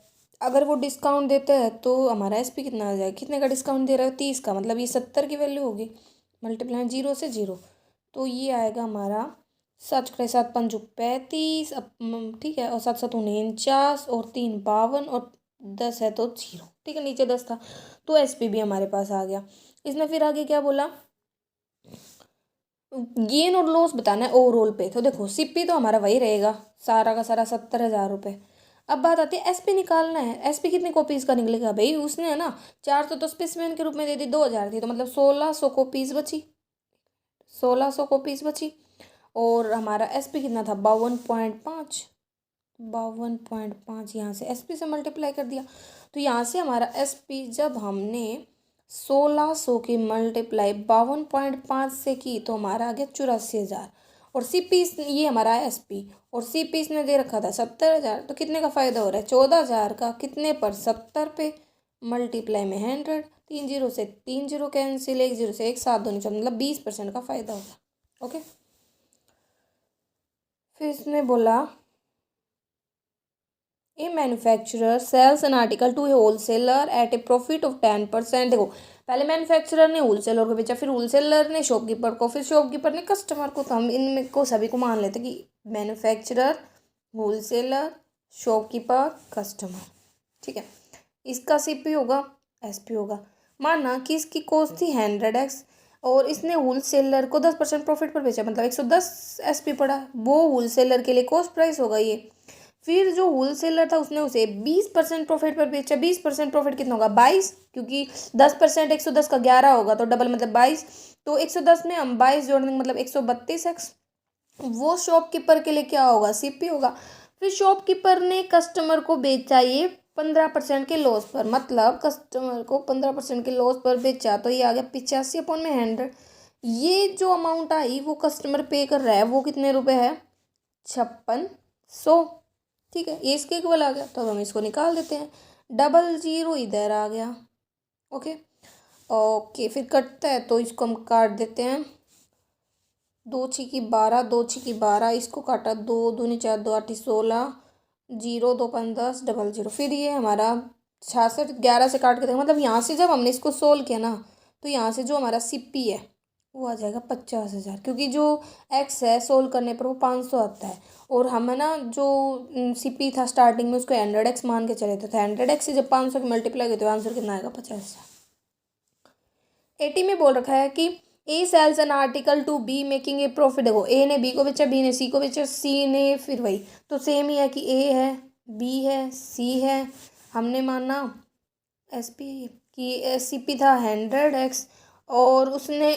अगर वो डिस्काउंट देता है तो हमारा एसपी कितना आ जाएगा, कितने का डिस्काउंट दे रहा है, 30 का, मतलब ये 70 की वैल्यू होगी, मल्टीप्लाई 0 से 0, तो ये आएगा हमारा 7 × 7 = 35, ठीक है, और 7 7 49 और 3 52 और 10 है तो 0, ठीक है, नीचे 10 था, तो एसपी भी हमारे पास आ गया। इसने फिर आगे क्या बोला, गेन और लॉस बताना है ओवरऑल पे, तो देखो सीपी तो हमारा वही रहेगा सारा का सारा 70,000 रुपये। अब बात आती है एसपी निकालना है, एसपी कितनी कॉपीज का निकलेगा भाई, उसने है ना 400 तो स्पेसिमेन के रूप में दे दी, 2000 थी, तो मतलब 1600 कॉपीज बची, 1600 कॉपीज बची, और हमारा एसपी कितना था 52.5, 52.5 यहाँ से SP से मल्टीप्लाई कर दिया। तो यहाँ से हमारा SP जब हमने 1600 की मल्टीप्लाई 52.5 से की तो हमारा आ गया 84,000। और CP ये हमारा है SP, और CP इसने दे रखा था 70,000। तो कितने का फ़ायदा हो रहा है? 14,000 का। कितने पर? 70 पे। मल्टीप्लाई में 100, 3 जीरो से 3 जीरो कैंसिल, 1 जीरो से 1, 7 दूनी 14, मतलब 20% का फ़ायदा होगा। ओके, फिर इसने बोला a manufacturer sells an article to a wholesaler at a profit of 10%। देखो, पहले मैन्युफैक्चरर ने होलसेलर को बेचा, फिर होलसेलर ने शॉपकीपर को, फिर शॉपकीपर ने कस्टमर को। तो हम इनमें को सभी को मान लेते कि मैन्युफैक्चरर, होलसेलर, शॉपकीपर, कस्टमर। ठीक है, इसका CP होगा, SP होगा। माना कि इसकी कॉस्ट थी 100x और इसने होलसेलर को 10% प्रॉफिट पर बेचा, मतलब 110 SP पड़ा। वो होलसेलर के लिए कॉस्ट प्राइस होगा ये। फिर जो होलसेलर था उसने उसे 20% प्रॉफिट पर बेचा। 20% प्रॉफिट कितना होगा? 22, क्योंकि 10% 110 का 11 होगा तो डबल मतलब 22। तो 110 में हम 22 जोड़ देंगे मतलब 132x। वो शॉपकीपर के लिए क्या होगा? CP होगा। फिर शॉपकीपर ने कस्टमर को बेचा ये 15% के लॉस पर, मतलब कस्टमर को 15% के लॉस पर बेचा। तो ये आ गया 85/100। ये जो अमाउंट आई वो कस्टमर पे कर रहा है, वो कितने रुपए है? 5600। ठीक है, ये इसके इक्वल आ गया। तो अब हम इसको निकाल देते हैं। डबल जीरो इधर आ गया। ओके ओके, फिर कटता है तो इसको हम काट देते हैं। 2 छीकी 12, 2 छीकी 12, इसको काटा, 2 दूनी 4, 2 8 16, 0 2 5 10, डबल जीरो। फिर ये हमारा 66 11 से काट के देगा, मतलब यहाँ से जब हमने इसको सोल्व किया ना तो यहाँ से जो हमारा CP है वो आ जाएगा 50,000, क्योंकि जो x है सोल्व करने पर वो 500 आता है। और हमें ना जो CP था स्टार्टिंग में उसको 100x मान के चले थे, तो 100x से जब 500 की मल्टीप्लाई की तो आंसर कितना आएगा? 50,000। 80 में बोल रखा है कि A sells an article to B making a profit. देखो, ए ने बी को बेचा, बी ने सी को बेचा, सी ने फिर वही, तो सेम ही है कि ए है, बी है, सी है। हमने माना SP कि CP था 100x और उसने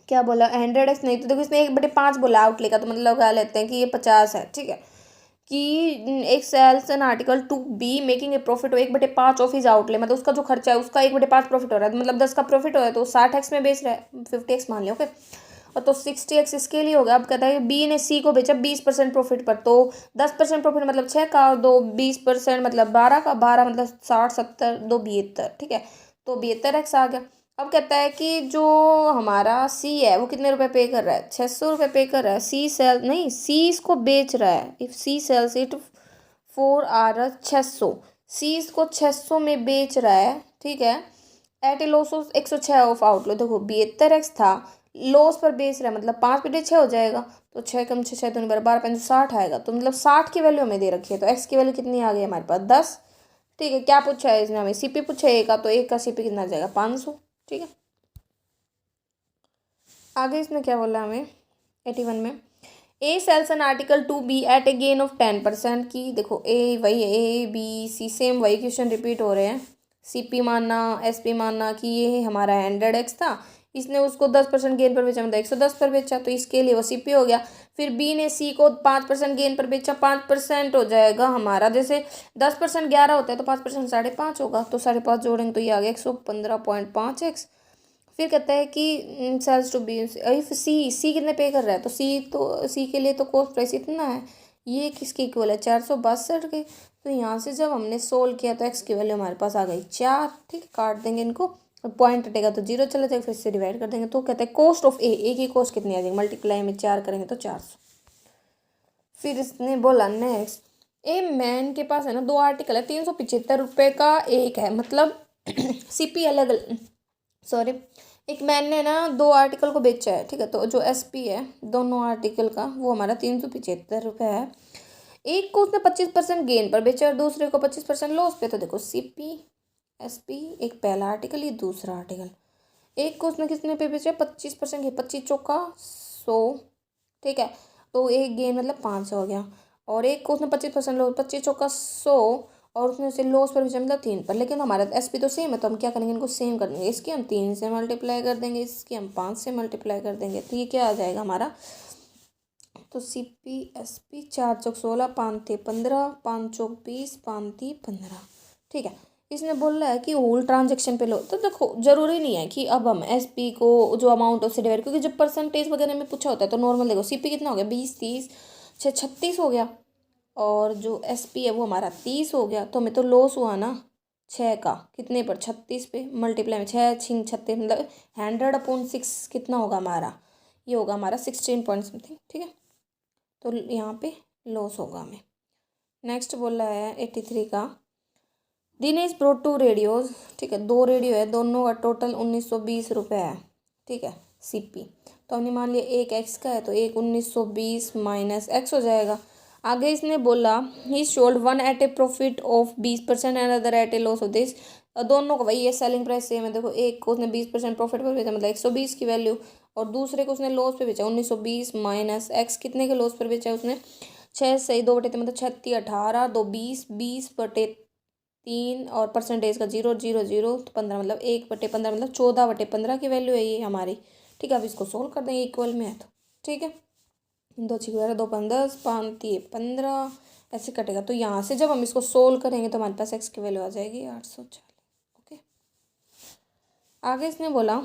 क्या बोला? 100x नहीं, तो देखो इसने 1/5 बोला आउटले का, तो मतलब लगा लेते हैं कि ये 50 है। ठीक है, कि एक sells an article to B making a profit हो 1/5 ऑफ हिज आउटले, मतलब उसका जो खर्चा है उसका 1/5 प्रॉफिट हो रहा है, मतलब 10 का प्रॉफिट हो रहा है तो 60x में बेच रहा है, 50x मान लिया। ओके, और तो 60x इसके लिए हो गया। अब कहता है बी ने सी को बेचा 20% प्रॉफिट पर, तो 10% प्रॉफिट मतलब 6 का, और 20% मतलब 12 का, 12 मतलब 60 70 2 72। ठीक है, तो 72x आ गया। अब कहता है कि जो हमारा सी है वो कितने रुपए पे कर रहा है? 600 रुपये पे कर रहा है। सी सेल नहीं, सी इसको बेच रहा है। If she sells it for R 600, she इसको 600 में बेच रहा है। ठीक है, at a loss of 106 of outlay. देखो 72x था, लॉस पर बेच रहा है, मतलब 5/6 हो जाएगा, तो 6 कम 6 6 2 12 5 60 आएगा। तो मतलब 60 की वैल्यू हमें दे रखी है, तो x की वैल्यू कितनी आ गई हमारे पास? 10। ठीक है, क्या पूछा है इसने हमें? CP पूछा है एक का, तो एक का CP कितना आ जाएगा? 500। ठीक है, आगे इसने क्या बोला हमें 81 में? A sells an article to B at a gain of 10% की। देखो ए वही है, ABC सेम वही क्वेश्चन रिपीट हो रहे हैं। CP मानना, SP मानना कि ये हमारा 100x था, इसने उसको 10% गेन पर बेचा, मतलब 110 पर बेचा, तो इसके लिए वो CP हो गया। फिर B ने C को 5% गेन पर बेचा, 5% हो जाएगा हमारा, जैसे 10% 11 होता है तो 5% 5.5 होगा, तो 5.5 जोड़ेंगे तो ये आ गया 115.5x। फिर कहता है कि सेल्स टू बी, इफ सी कितने पे कर रहा है, तो सी के लिए तो कॉस्ट प्राइस इतना है। ये किसके इक्वल है? 462 के। तो यहाँ से जब हमने सोल्व किया तो एक्स की वैल्यू हमारे पास आ गई 4। ठीक है, काट देंगे इनको, पॉइंट हटेगा तो 0 चला जाएगा, फिर से डिवाइड कर देंगे। तो कहते हैं कॉस्ट ऑफ ए की कॉस्ट कितनी आ जाएगी? मल्टीप्लाई में 4 करेंगे तो 400। फिर इसने बोला नेक्स्ट, ए मैन के पास है ना 2 आर्टिकल है, 375 रुपये का एक है, मतलब CP अलग अलग, सॉरी, एक मैन ने ना 2 आर्टिकल को बेचा है। ठीक है, तो जो SP है दोनों आर्टिकल का वो हमारा 375 रुपये है। एक को उसने 25% गेन पर बेचा और दूसरे को 25% लॉस पे। तो देखो CP SP, एक पहला आर्टिकल, ये दूसरा आर्टिकल। एक को उसने कितने पे बेचा? 25% गेन, 25 चौका 100। ठीक है, तो एक गेन मतलब 500 हो गया। और एक को उसने 25% लॉस, 25 चौका 100, और उसने उसे लॉस पर बेचा मतलब 3 पर। लेकिन हमारा SP तो सेम है, तो हम क्या करेंगे? इनको सेम कर देंगे। इसकी हम 3 से मल्टीप्लाई कर देंगे, इसकी हम 5 से मल्टीप्लाई कर देंगे, तो ये क्या आ जाएगा हमारा? तो CP SP 4 × 16 5×3 = 15, 5×20 5×3 = 15। ठीक है, इसने बोल रहा है कि होल ट्रांजेक्शन पे लो। तो देखो ज़रूरी नहीं है कि अब हम SP को जो अमाउंट उससे डिवाइड, क्योंकि जब परसेंटेज वगैरह में पूछा होता है तो नॉर्मल देखो CP कितना हो गया 20 30 6 36 हो गया, और जो SP है वो हमारा 30 हो गया। तो हमें तो लॉस हुआ ना 6 का, कितने पर 36 पे मल्टीप्लाई में 6 6 36 मतलब 100/6 कितना होगा हमारा, ये होगा हमारा 16 पॉइंट समथिंग। ठीक है, तो यहाँ पे लॉस होगा हमें। नेक्स्ट बोल रहा है 83 का, दिनेश ब्रोड 2 रेडियोज। ठीक है, 2 रेडियो है, दोनों का टोटल 1920 रुपये है। ठीक है, CP तो हमने मान लिया एक X का है तो एक 1920 माइनस X हो जाएगा। आगे इसने बोला he sold one at a profit of 20% and other at a loss of this. दोनों का भाई ये सेलिंग प्राइस सेम है। देखो एक को उसने 20% प्रॉफिट पर बेचा मतलब 120 की वैल्यू, और दूसरे को उसने लॉस पे बेचा 1920 माइनस X कितने के लॉस पर बेचा उसने 6 से 2 बटे मतलब 36 18 2 20 20/3 और परसेंटेज का 0 0 0 तो 15 मतलब 1/15 मतलब 14/15 की वैल्यू है ये हमारी। ठीक है, अब इसको सोल्व कर देंगे इक्वल में है तो। ठीक है, 2 6 12 2 5 10 5 3 15 ऐसे कटेगा। तो यहाँ से जब हम इसको सोल्व करेंगे तो हमारे पास X की वैल्यू आ जाएगी 840। ओके, आगे इसने बोला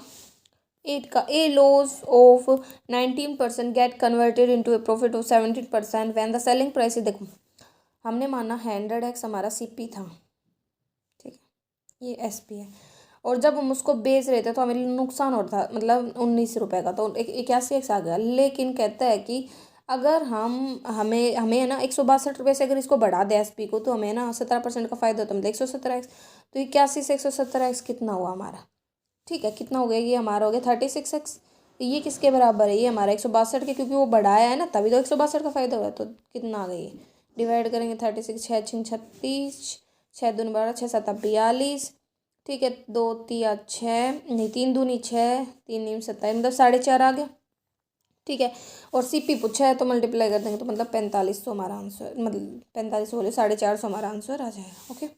8 का a loss of 19% get converted into a profit of 17% when the selling price. देखो हमने माना 100X हमारा CP था। ठीक है, ये SP है, और जब हम उसको बेच रहे थे तो हमें नुकसान हो रहा था मतलब 19 रुपये का, तो 81X आ गया। लेकिन कहता है कि अगर हमें हमें है ना 162 रुपये से अगर इसको बढ़ा दे SP को तो हमें ना 17% का फ़ायदा होता है, मतलब 117X। तो 81 से 117X कितना हुआ हमारा। ठीक है, कितना हो गया, ये हमारा हो गया 36X। ये किसके बराबर है, ये हमारा 162 के, क्योंकि वो बढ़ाया है ना तभी तो 162 का फ़ायदा हुआ है। तो कितना आ गई, डिवाइड करेंगे 36 6 6 36 6 दूनी 12 6 7 42। ठीक है, 2 3 6 नहीं 3 दूनी 6 3 नीम 27 मतलब 4.5 आ गया। ठीक है, और CP पूछा है तो मल्टीप्लाई कर देंगे तो मतलब 4500 हमारा आंसर, मतलब 4500 बोले 450 हमारा आंसर आ जाएगा। ओके,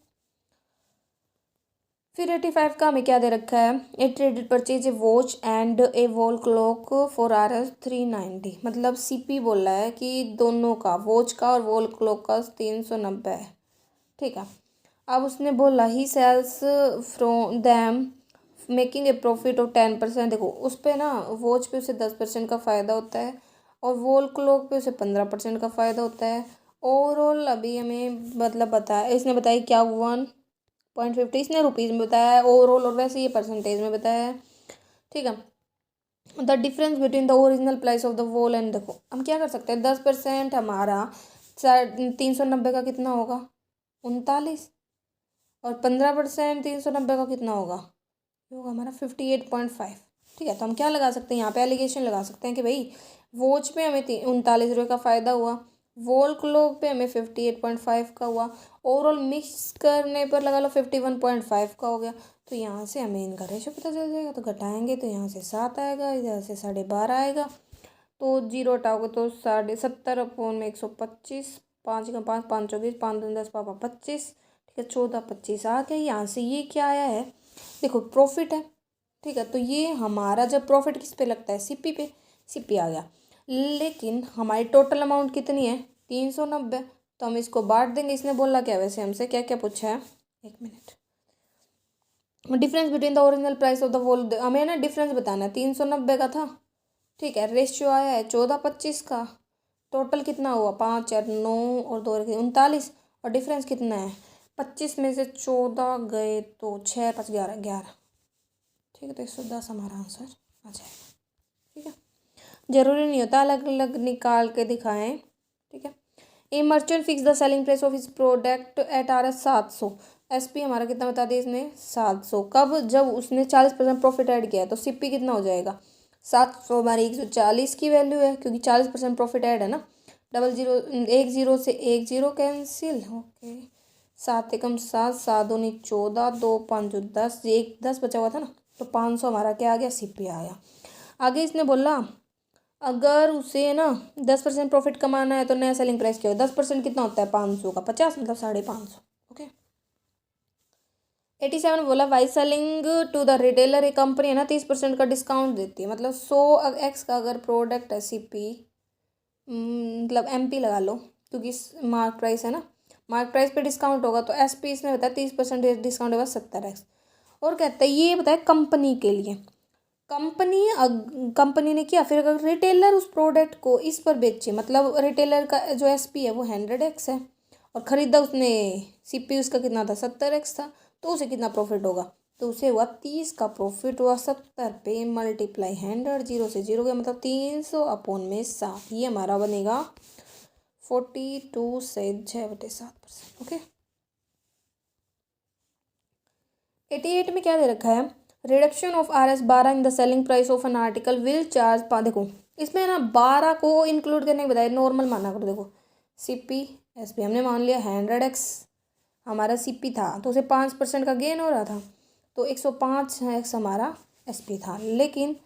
फिर 85 का हमें क्या दे रखा है, a traded purchase a watch and a wall clock for Rs 390। मतलब CP बोल रहा है कि दोनों का, वॉच का और वॉल क्लॉक का 390 है। ठीक है, अब उसने बोला he sells from them making a profit of 10%। देखो उस पर ना वॉच पे उसे 10% का फ़ायदा होता है और वॉल क्लॉक पे उसे 15% का फ़ायदा होता है। ओवरऑल अभी हमें मतलब बताया, इसने बताया क्या 1.50 इसने रुपीज़ में बताया है ओवरऑल, और वैसे ये परसेंटेज में बताया है। ठीक है, the difference between the original price of the wall and, देखो हम क्या कर सकते हैं 10% हमारा 390 का कितना होगा 39, और 15% 390 का कितना होगा, ये होगा हमारा 58.5। ठीक है, तो हम क्या लगा सकते हैं यहाँ पे एलिगेशन लगा सकते हैं कि भाई वॉच पे हमें 39 रुपये का फ़ायदा हुआ, वॉल क्लॉक पे हमें 58.5 का हुआ, ओवरऑल मिक्स करने पर लगा लो 51.5 का हो गया। तो यहाँ से हमें इनका रेशो पता चल जाएगा। तो घटाएंगे तो यहाँ से 7 आएगा, इधर से 12.5 आएगा, तो 0 हटाओगे तो 70/125 5 का 5 5 24 5 2 10 पापा 25। ठीक है, 14 25 आ गया। यहाँ से ये क्या आया है, देखो प्रॉफिट है। ठीक है, तो ये हमारा जब प्रॉफिट किस पे लगता है CP पे, CP आ गया। लेकिन हमारी टोटल अमाउंट कितनी है 390, तो हम इसको बांट देंगे। इसने बोला क्या वैसे हमसे क्या क्या पूछा है, एक minute, difference between the original price of the whole, हमें ना डिफरेंस बताना है 390 का था। ठीक है, रेशियो आया है 14/25 का, टोटल कितना हुआ 5 4 9 और 2 39, और डिफरेंस कितना है 25 में से 14 गए तो 6 5 11 11। ठीक है, तो 110 हमारा आंसर आ जाएगा। ठीक है, जरूरी नहीं होता अलग अलग निकाल के दिखाएं। ठीक है, ए merchant fix the selling price of his product at Rs 700। SP हमारा कितना बता दिया इसने 700, कब, जब उसने 40% प्रॉफिट ऐड किया है। तो CP कितना हो जाएगा 700 हमारी 140 की वैल्यू है, क्योंकि 40% प्रॉफिट ऐड है ना। 00 1 0 से 1 0 कैंसिल, ओके 7 एकम 7 7 दूनी 14 2 5 10, एक 10 बचा हुआ था ना, तो 500 हमारा क्या आ गया CP आ गया। आगे इसने बोला अगर उसे ना 10% प्रॉफिट कमाना है तो नया सेलिंग प्राइस क्या हो, 10% कितना होता है 500 का 50 मतलब 550। ओके, 87 बोला by selling to the retailer, एक कंपनी है ना 30% का डिस्काउंट देती है, मतलब 100X का अगर प्रोडक्ट है CP मतलब MP लगा लो, क्योंकि मार्क प्राइस है ना, मार्क प्राइस पे डिस्काउंट होगा, तो SP इसमें बताया 30% डिस्काउंट होगा 70x। और कहता है ये बताया कंपनी के लिए, कंपनी ने किया, फिर अगर रिटेलर उस प्रोडक्ट को इस पर बेचे, मतलब रिटेलर का जो SP है वो 100x है, और ख़रीदा उसने CP उसका कितना था 70x था, तो उसे कितना प्रॉफिट होगा, तो उसे हुआ 30 का प्रॉफिट हुआ 70 पे मल्टीप्लाई 100, 0 से 0 गया, मतलब 300 अपॉन में 7, ये हमारा बनेगा 42 से 6/7%। ओके। 88 में क्या दे रखा है, reduction of RS12 in the selling price of an article will charge देखो इसमें ना 12 को इंक्लूड करने के बजाय नॉर्मल माना करो। देखो CP SP हमने मान लिया 100x हमारा CP था, तो उसे 5% का गेन हो रहा था, तो 105x हमारा SP था। लेकिन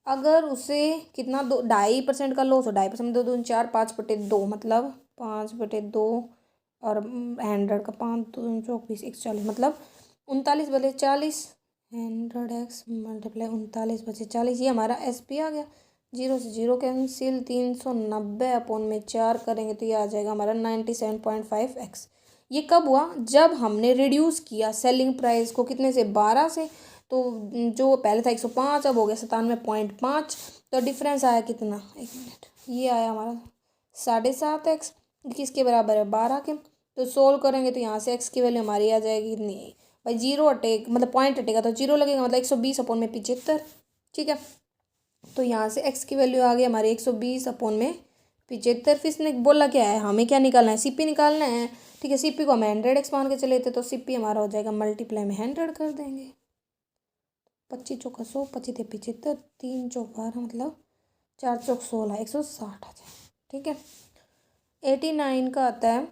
अगर उसे कितना 2.5% का लॉस हो, 2.5% 2×2 = 4, 5/2 मतलब 5/2, और 100 का 5×2 = 24, 140, मतलब 39/40, 100x मल्टीप्लाई 39/40, ये हमारा SP आ गया। 0 से 0 कैंसिल, 390 अपॉन में 4 करेंगे तो ये आ जाएगा हमारा 97.5x। ये कब हुआ, जब हमने रिड्यूस किया सेलिंग प्राइस को कितने से 12 से, तो जो पहले था 105 अब हो गया 97.5, तो डिफरेंस आया कितना, 1 मिनट, ये आया हमारा 7.5x, किसके बराबर है 12 के। तो सोल्व करेंगे तो यहाँ से x की वैल्यू हमारी आ जाएगी कितनी भाई, 0 हटे मतलब पॉइंट हटेगा तो 0 लगेगा, मतलब 120 अपॉन में 75। ठीक है, तो यहाँ से x की वैल्यू आ गई हमारी 120 अपॉन में 75। फिर इसने बोला क्या है, हमें क्या निकालना है, CP निकालना है। ठीक है, CP को हम 100x मान के चले थे, तो CP हमारा हो जाएगा मल्टीप्लाई में 100 कर देंगे, 25 चौका 100, 25 × 75, 3 चौक 12, मतलब 4 चौक 16, 160 आ जाए। ठीक है, 89 का आता है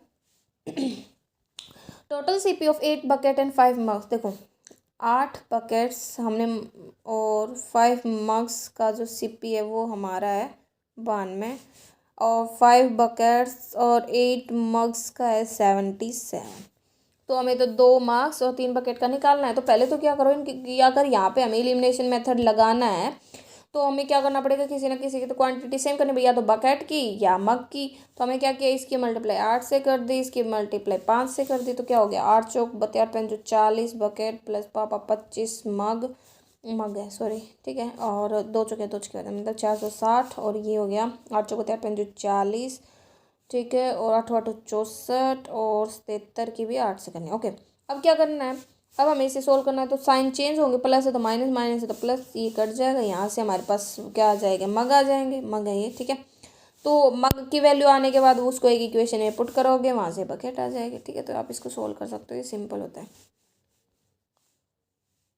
total CP of 8 bucket and 5 mugs. देखो 8 बकेट्स हमने और 5 मग्स का जो CP है वो हमारा है 92, और 5 बकेट्स और 8 मग्स का है 77। तो हमें तो 2 मार्क्स और 3 बकेट का निकालना है। तो पहले तो क्या करो, इनकी अगर यहाँ पे हमें एलिमिनेशन मेथड लगाना है तो हमें क्या करना पड़ेगा, किसी ना किसी की तो क्वांटिटी सेम करनी पड़ेगी, या तो बकेट की या मग की। तो हमें क्या किया, इसकी मल्टीप्लाई 8 से कर दी, इसकी मल्टीप्लाई 5 से कर दी, तो क्या हो गया 8 चौक 42 40 बकेट प्लस पापा 25 मग है सॉरी। ठीक है, और 2 चौके 2 चौके मतलब 460, और ये हो गया 8 चौक 42 40। ठीक है, और 8 8 64, और 73 की भी 8 से करनी है। ओके, अब क्या करना है, अब हमें इसे सोल्व करना है, तो साइन चेंज होंगे, प्लस है तो माइनस, माइनस है तो प्लस, ये कट जाएगा, यहाँ से हमारे पास क्या आ जाएगा, मग आ जाएंगे, मग है ये। ठीक है, तो मग की वैल्यू आने के बाद उसको एक इक्वेशन में पुट करोगे, वहाँ से बकेट आ जाएगी। ठीक है, तो आप इसको सोल्व कर सकते हो, ये सिंपल होता है।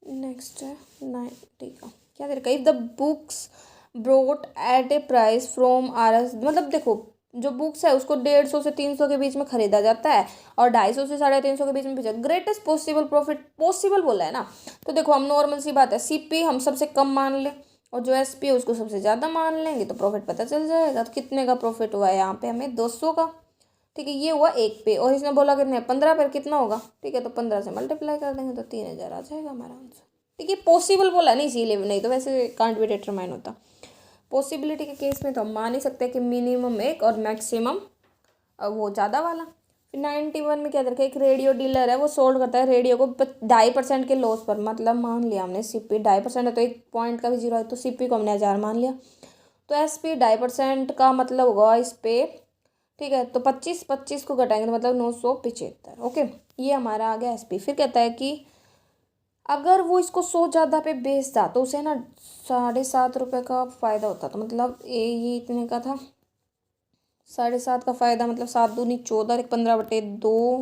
नेक्स्ट है 90 का, क्या दे रखा है, if the books brought at a price from RS, मतलब देखो जो बुक्स है उसको 150 से 300 के बीच में खरीदा जाता है, और 250 से 350 के बीच में बेचा, ग्रेटेस्ट पॉसिबल प्रॉफिट पॉसिबल बोला है ना। तो देखो हम नॉर्मल सी बात है, CP हम सबसे कम मान लें और जो SP है उसको सबसे ज़्यादा मान लेंगे, तो प्रॉफिट पता चल जाएगा। तो कितने का प्रॉफिट हुआ है यहाँ पे हमें 200 का। ठीक है, ये हुआ 1 पे, और इसने बोला कितने 15 पे, कितना होगा। ठीक है, तो 15 से मल्टीप्लाई कर देंगे तो 3000 आ जाएगा हमारा आंसर। ठीक है, पॉसिबल बोला नहीं इसीलिए, नहीं तो वैसे कांट बी डिटरमाइन होता। पॉसिबिलिटी के केस में तो हम मान ही सकते हैं कि मिनिमम एक और मैक्सिमम वो ज़्यादा वाला। फिर 91 में क्या रखा है, एक रेडियो डीलर है वो सोल्ड करता है रेडियो को 2.5% के लॉस पर, मतलब मान लिया हमने CP 2.5% है तो 1 पॉइंट का भी 0 है, तो CP को हमने 1000 मान लिया, तो SP 2.5% का मतलब होगा इस पे। ठीक है, तो 25 को घटाएंगे तो मतलब 975। ओके, ये हमारा आ गया SP। फिर कहता है कि अगर वो इसको 100 ज़्यादा पे बेचता तो उसे ना 7.5 रुपये का फ़ायदा होता, तो मतलब ये इतने का था 7.5 का फ़ायदा, मतलब 7 दूनी 14, 15/2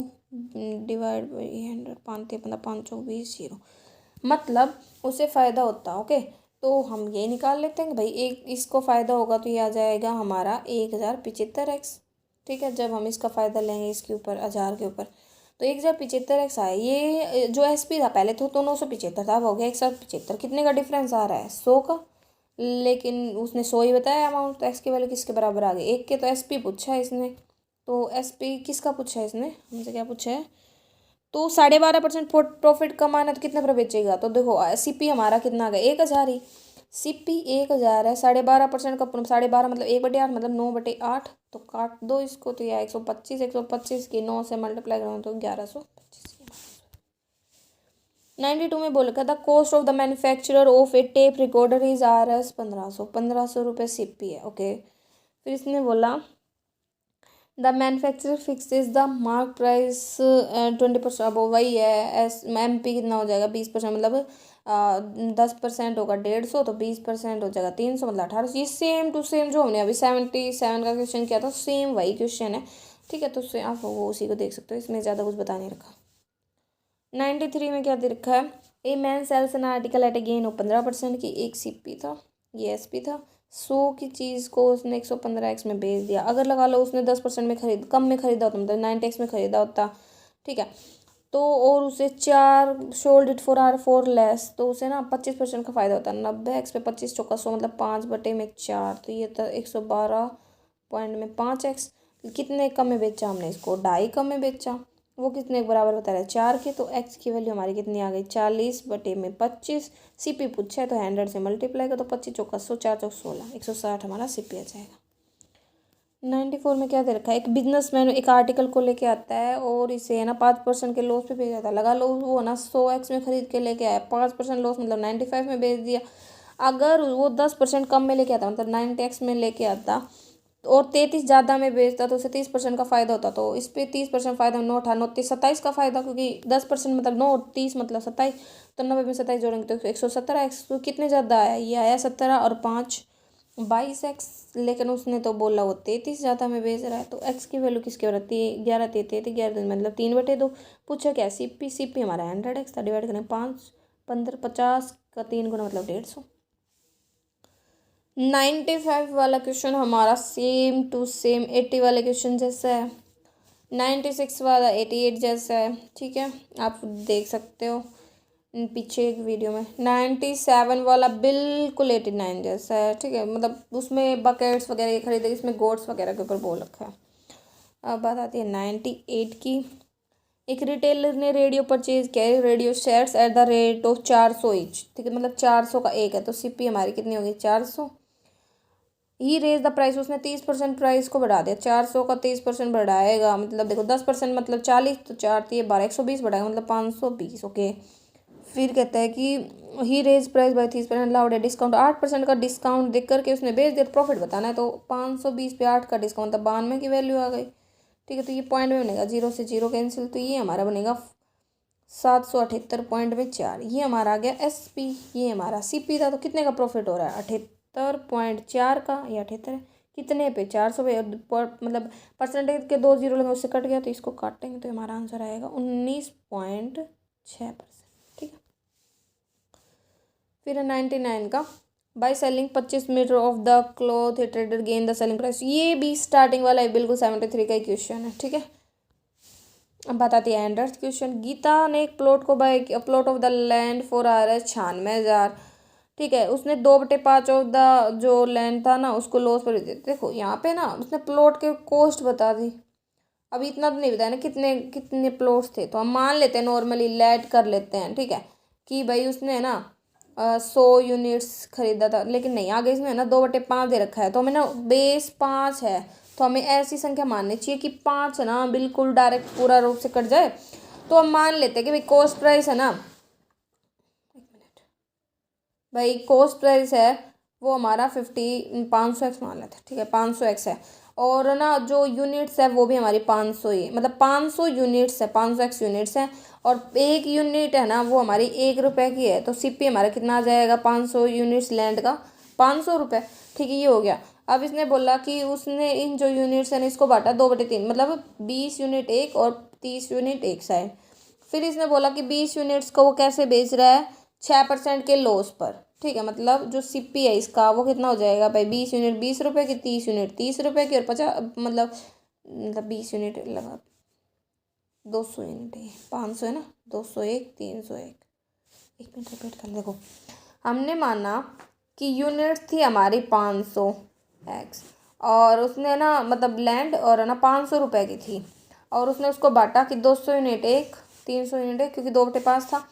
डिवाइड बाई 100, 5 5 24 0, मतलब उसे फ़ायदा होता। ओके, तो हम ये निकाल लेते हैं कि भाई एक इसको फ़ायदा होगा तो ये आ जाएगा हमारा 1075x। ठीक है, जब हम इसका फ़ायदा लेंगे इसके ऊपर 1000 के ऊपर, तो 1075x आया। ये जो SP था पहले तो 975 था, अब हो गया 175, कितने का डिफरेंस आ रहा है 100 का, लेकिन उसने 100 ही बताया अमाउंट, तो x की वैल्यू किसके बराबर आ गई 1 के, तो SP पूछा है इसने, तो SP किसका पूछा है इसने, हमसे क्या पूछा है, तो 12.5% प्रॉफिट कमाना है तो कितने पर बेचेगा। तो देखो CP हमारा कितना आ गया 1000 ही, CP 1000 है, 12.5% का 12.5 मतलब 1/8 मतलब 9/8, तो काट दो इसको, तो यह 125, 125 की 9 से मल्टीप्लाई करूँ तो 1125 की। 92 में बोल रखा था cost of the manufacturer of A tape recorder is RS 1500 रुपये CP है। ओके, फिर इसने बोला the manufacturer fixes the mark price 20%, अब वही है MP कितना हो जाएगा 20%, मतलब 10% होगा 150, तो 20% हो जाएगा 300, मतलब 1800। ये सेम टू सेम जो हमने अभी 77 का क्वेश्चन किया था, सेम वही क्वेश्चन है। ठीक है, तो उससे आप वो उसी को देख सकते हो, इसमें ज़्यादा कुछ बता नहीं रखा। 93 में क्या दे रखा है, a man sells an article at a gain of 15% की, एक CP था, ये SP था। 100 की चीज़ को उसने 115x में बेच दिया। अगर लगा लो उसने 10% में कम में खरीदा होता, मतलब 90x में खरीदा होता, ठीक है, तो और उसे 4 sold it for R4 less, तो उसे ना 25% का फ़ायदा होता है। 90x पे 25 चौका 100, मतलब 5/4, तो ये था 112 पॉइंट में 5x। कितने कम में बेचा हमने इसको, 2.5 कम में बेचा। वो कितने बराबर बता रहा है 4 के, तो x की वैल्यू हमारी कितनी आ गई 40/25। CP पूछा है तो 100 से मल्टीप्लाई कर, तो 25 चौका 100, 4 चौक 16, 160 हमारा CP आ जाएगा। 94 में क्या दे रखा है, एक बिजनेसमैन एक आर्टिकल को लेके आता है और इसे है ना 5% के लॉस पे बेच जाता है। लगा लो वो ना 100x में खरीद के लेके आया, 5% लॉस मतलब 95 में बेच दिया। अगर वो 10% कम में लेके आता, मतलब 90x में लेके आता और 33 ज़्यादा में बेचता, तो उसे 30% का फ़ायदा होता। तो इस पर 30% फ़ायदा 9 8 9 30 27 का फ़ायदा, क्योंकि 10% मतलब 9 30 मतलब 27, तो 90 में 27 जोड़ेंगे तो 117x। तो कितने ज़्यादा आया, ये आया 17 और 5 22x, लेकिन उसने तो बोला वो 33 ज़्यादा में बेच रहा है। तो x की वैल्यू किसके बराबर, 11 33 11 मतलब 3/2। पूछा क्या, CP हमारा 100x था, डिवाइड करें 5 15 50 का 3 गुना मतलब 150। 95 वाला क्वेश्चन हमारा सेम टू सेम 80 वाले क्वेश्चन जैसा है, 96 वाला 88 जैसा है। ठीक है, आप देख सकते हो पीछे एक वीडियो में। 97 वाला बिल्कुल 89 जैसा है। ठीक है, मतलब उसमें बकेट्स वगैरह ये खरीदे, इसमें गोट्स वगैरह के ऊपर बोल रखा है। अब बात आती है 98 की। एक रिटेलर ने रेडियो परचेज किया है, radio shares at the rate of 400 each. ठीक है, मतलब 400 का एक है, तो CP हमारी कितनी होगी 400। ही रेज द प्राइस, उसने 30% प्राइस को बढ़ा दिया। 400 का 30% बढ़ाएगा, मतलब देखो 10% मतलब 40, तो 4 3 12 120 बढ़ाएगा, मतलब 520। ओके, फिर कहता है कि ही रेज प्राइस बाय 30%, लाउड है डिस्काउंट 8% का डिस्काउंट देख करके उसने बेच दिया। तो प्रॉफिट बताना है, तो 520 पे 8 का डिस्काउंट, मतलब 92 की वैल्यू आ गई। ठीक है, तो ये पॉइंट में बनेगा, 0 से 0 कैंसिल, तो ये हमारा बनेगा 778.4। ये हमारा आ गया SP, ये हमारा CP था। तो कितने का प्रॉफिट हो रहा है 78.4 का, या 78 है कितने पे 400 पे, मतलब परसेंटेज के 2 0 लगे, उससे कट गया, तो इसको काटेंगे तो हमारा आंसर आएगा 19.6%। ठीक है, फिर है 99 का, by selling 25 metre of the cloth trader gain the selling price. ये भी स्टार्टिंग वाला है, बिल्कुल 73 का ही क्वेश्चन है। ठीक है, अब बताती है 100th क्वेश्चन। गीता ने एक प्लॉट को बाय किया, plot of the land for RS 96,000। ठीक है, उसने 2/5 ऑफ द जो लैंड था ना उसको लॉस पर दे। देखो यहाँ पे ना उसने प्लॉट के कॉस्ट बता दी, अभी इतना तो नहीं बताया ना कितने कितने प्लॉट्स थे, तो हम मान लेते हैं नॉर्मली लेट कर लेते हैं। ठीक है, कि भाई उसने ना 100 यूनिट्स खरीदा था, लेकिन नहीं आगे इसमें ना 2/5 दे रखा है, तो हमें ना बेस 5 है, तो हमें ऐसी संख्या माननी चाहिए कि 5 ना बिल्कुल डायरेक्ट पूरा रूप से कट जाए। तो हम मान लेते हैं कि भाई कॉस्ट प्राइस है ना, भाई कॉस्ट प्राइस है वो हमारा 500x मान लेते हैं। ठीक है, 500x है, और ना जो यूनिट्स है वो भी हमारी 500 ही, मतलब 500 यूनिट्स है, 500x यूनिट्स है, और एक यूनिट है ना वो हमारी 1 रुपये की है। तो CP हमारा कितना आ जाएगा 500 यूनिट्स लैंड का 500 रुपये। ठीक है, ये हो गया। अब इसने बोला कि उसने इन जो यूनिट्स है ना इसको बांटा 2/3, मतलब 20 यूनिट एक और 30 यूनिट एक साइड। फिर इसने बोला कि 20 यूनिट्स को वो कैसे बेच रहा है 6% के लॉस पर। ठीक है, मतलब जो CP है इसका वो कितना हो जाएगा भाई, 20 यूनिट 20 रुपये की, 30 यूनिट 30 रुपये की, और 50 मतलब 20 यूनिट लगा 200 यूनिट है, 500 है ना, 201 301। एक मिनट रिपीट कर, देखो हमने माना कि यूनिट थी हमारी 500x, और उसने ना मतलब लैंड और ना 500 रुपये की थी, और उसने उसको बांटा कि 200 यूनिट एक 300 यूनिट है, क्योंकि 2/5 था।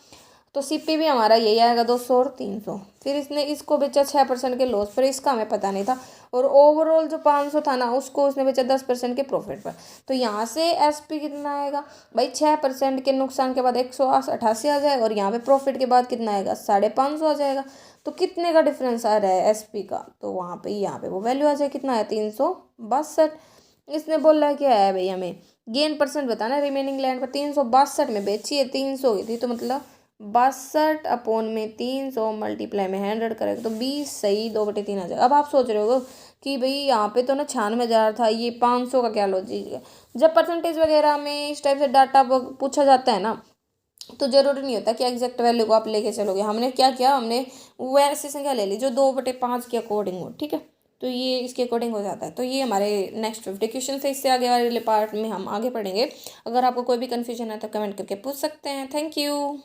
तो CP भी हमारा यही आएगा 200 और 300। फिर इसने इसको बेचा 6% के लॉस पर, इसका हमें पता नहीं था, और ओवरऑल जो 500 था ना उसको उसने बेचा 10% के प्रॉफिट पर। तो यहाँ से एसपी कितना आएगा भाई, 6% के नुकसान के बाद 188 आ जाएगा, और यहाँ पे प्रॉफिट के बाद कितना आएगा 550 आ जाएगा। तो कितने का डिफरेंस आ रहा है एसपी का, तो वहाँ पे यहाँ पे वो वैल्यू आ जाए, कितना है 362। इसने बोला क्या है भाई, हमें गेन परसेंट बताना, रिमेनिंग लैंड पर 362 में बेची है, 300 की थी, तो मतलब 62 में 300 मल्टीप्लाई में 100 करेगा तो 20 सही 2/3 आ जाएगा। अब आप सोच रहे हो कि भाई यहाँ पे तो ना 96,000 था, ये 500 का क्या लॉजिक है। जब परसेंटेज वगैरह में इस टाइप से डाटा पूछा जाता है ना, तो जरूरी नहीं होता कि एग्जैक्ट वैल्यू को आप लेके चलोगे। हमने क्या किया, हमने वो ऐसी संख्या ले ली जो 2/5 के अकॉर्डिंग हो, ठीक है। तो ये इसके अकॉर्डिंग हो जाता है। तो ये हमारे नेक्स्ट 50 क्वेश्चन से, इससे आगे वाले पार्ट में हम आगे पढ़ेंगे। अगर आपको कोई भी कन्फ्यूजन है तो कमेंट करके पूछ सकते हैं। Thank you.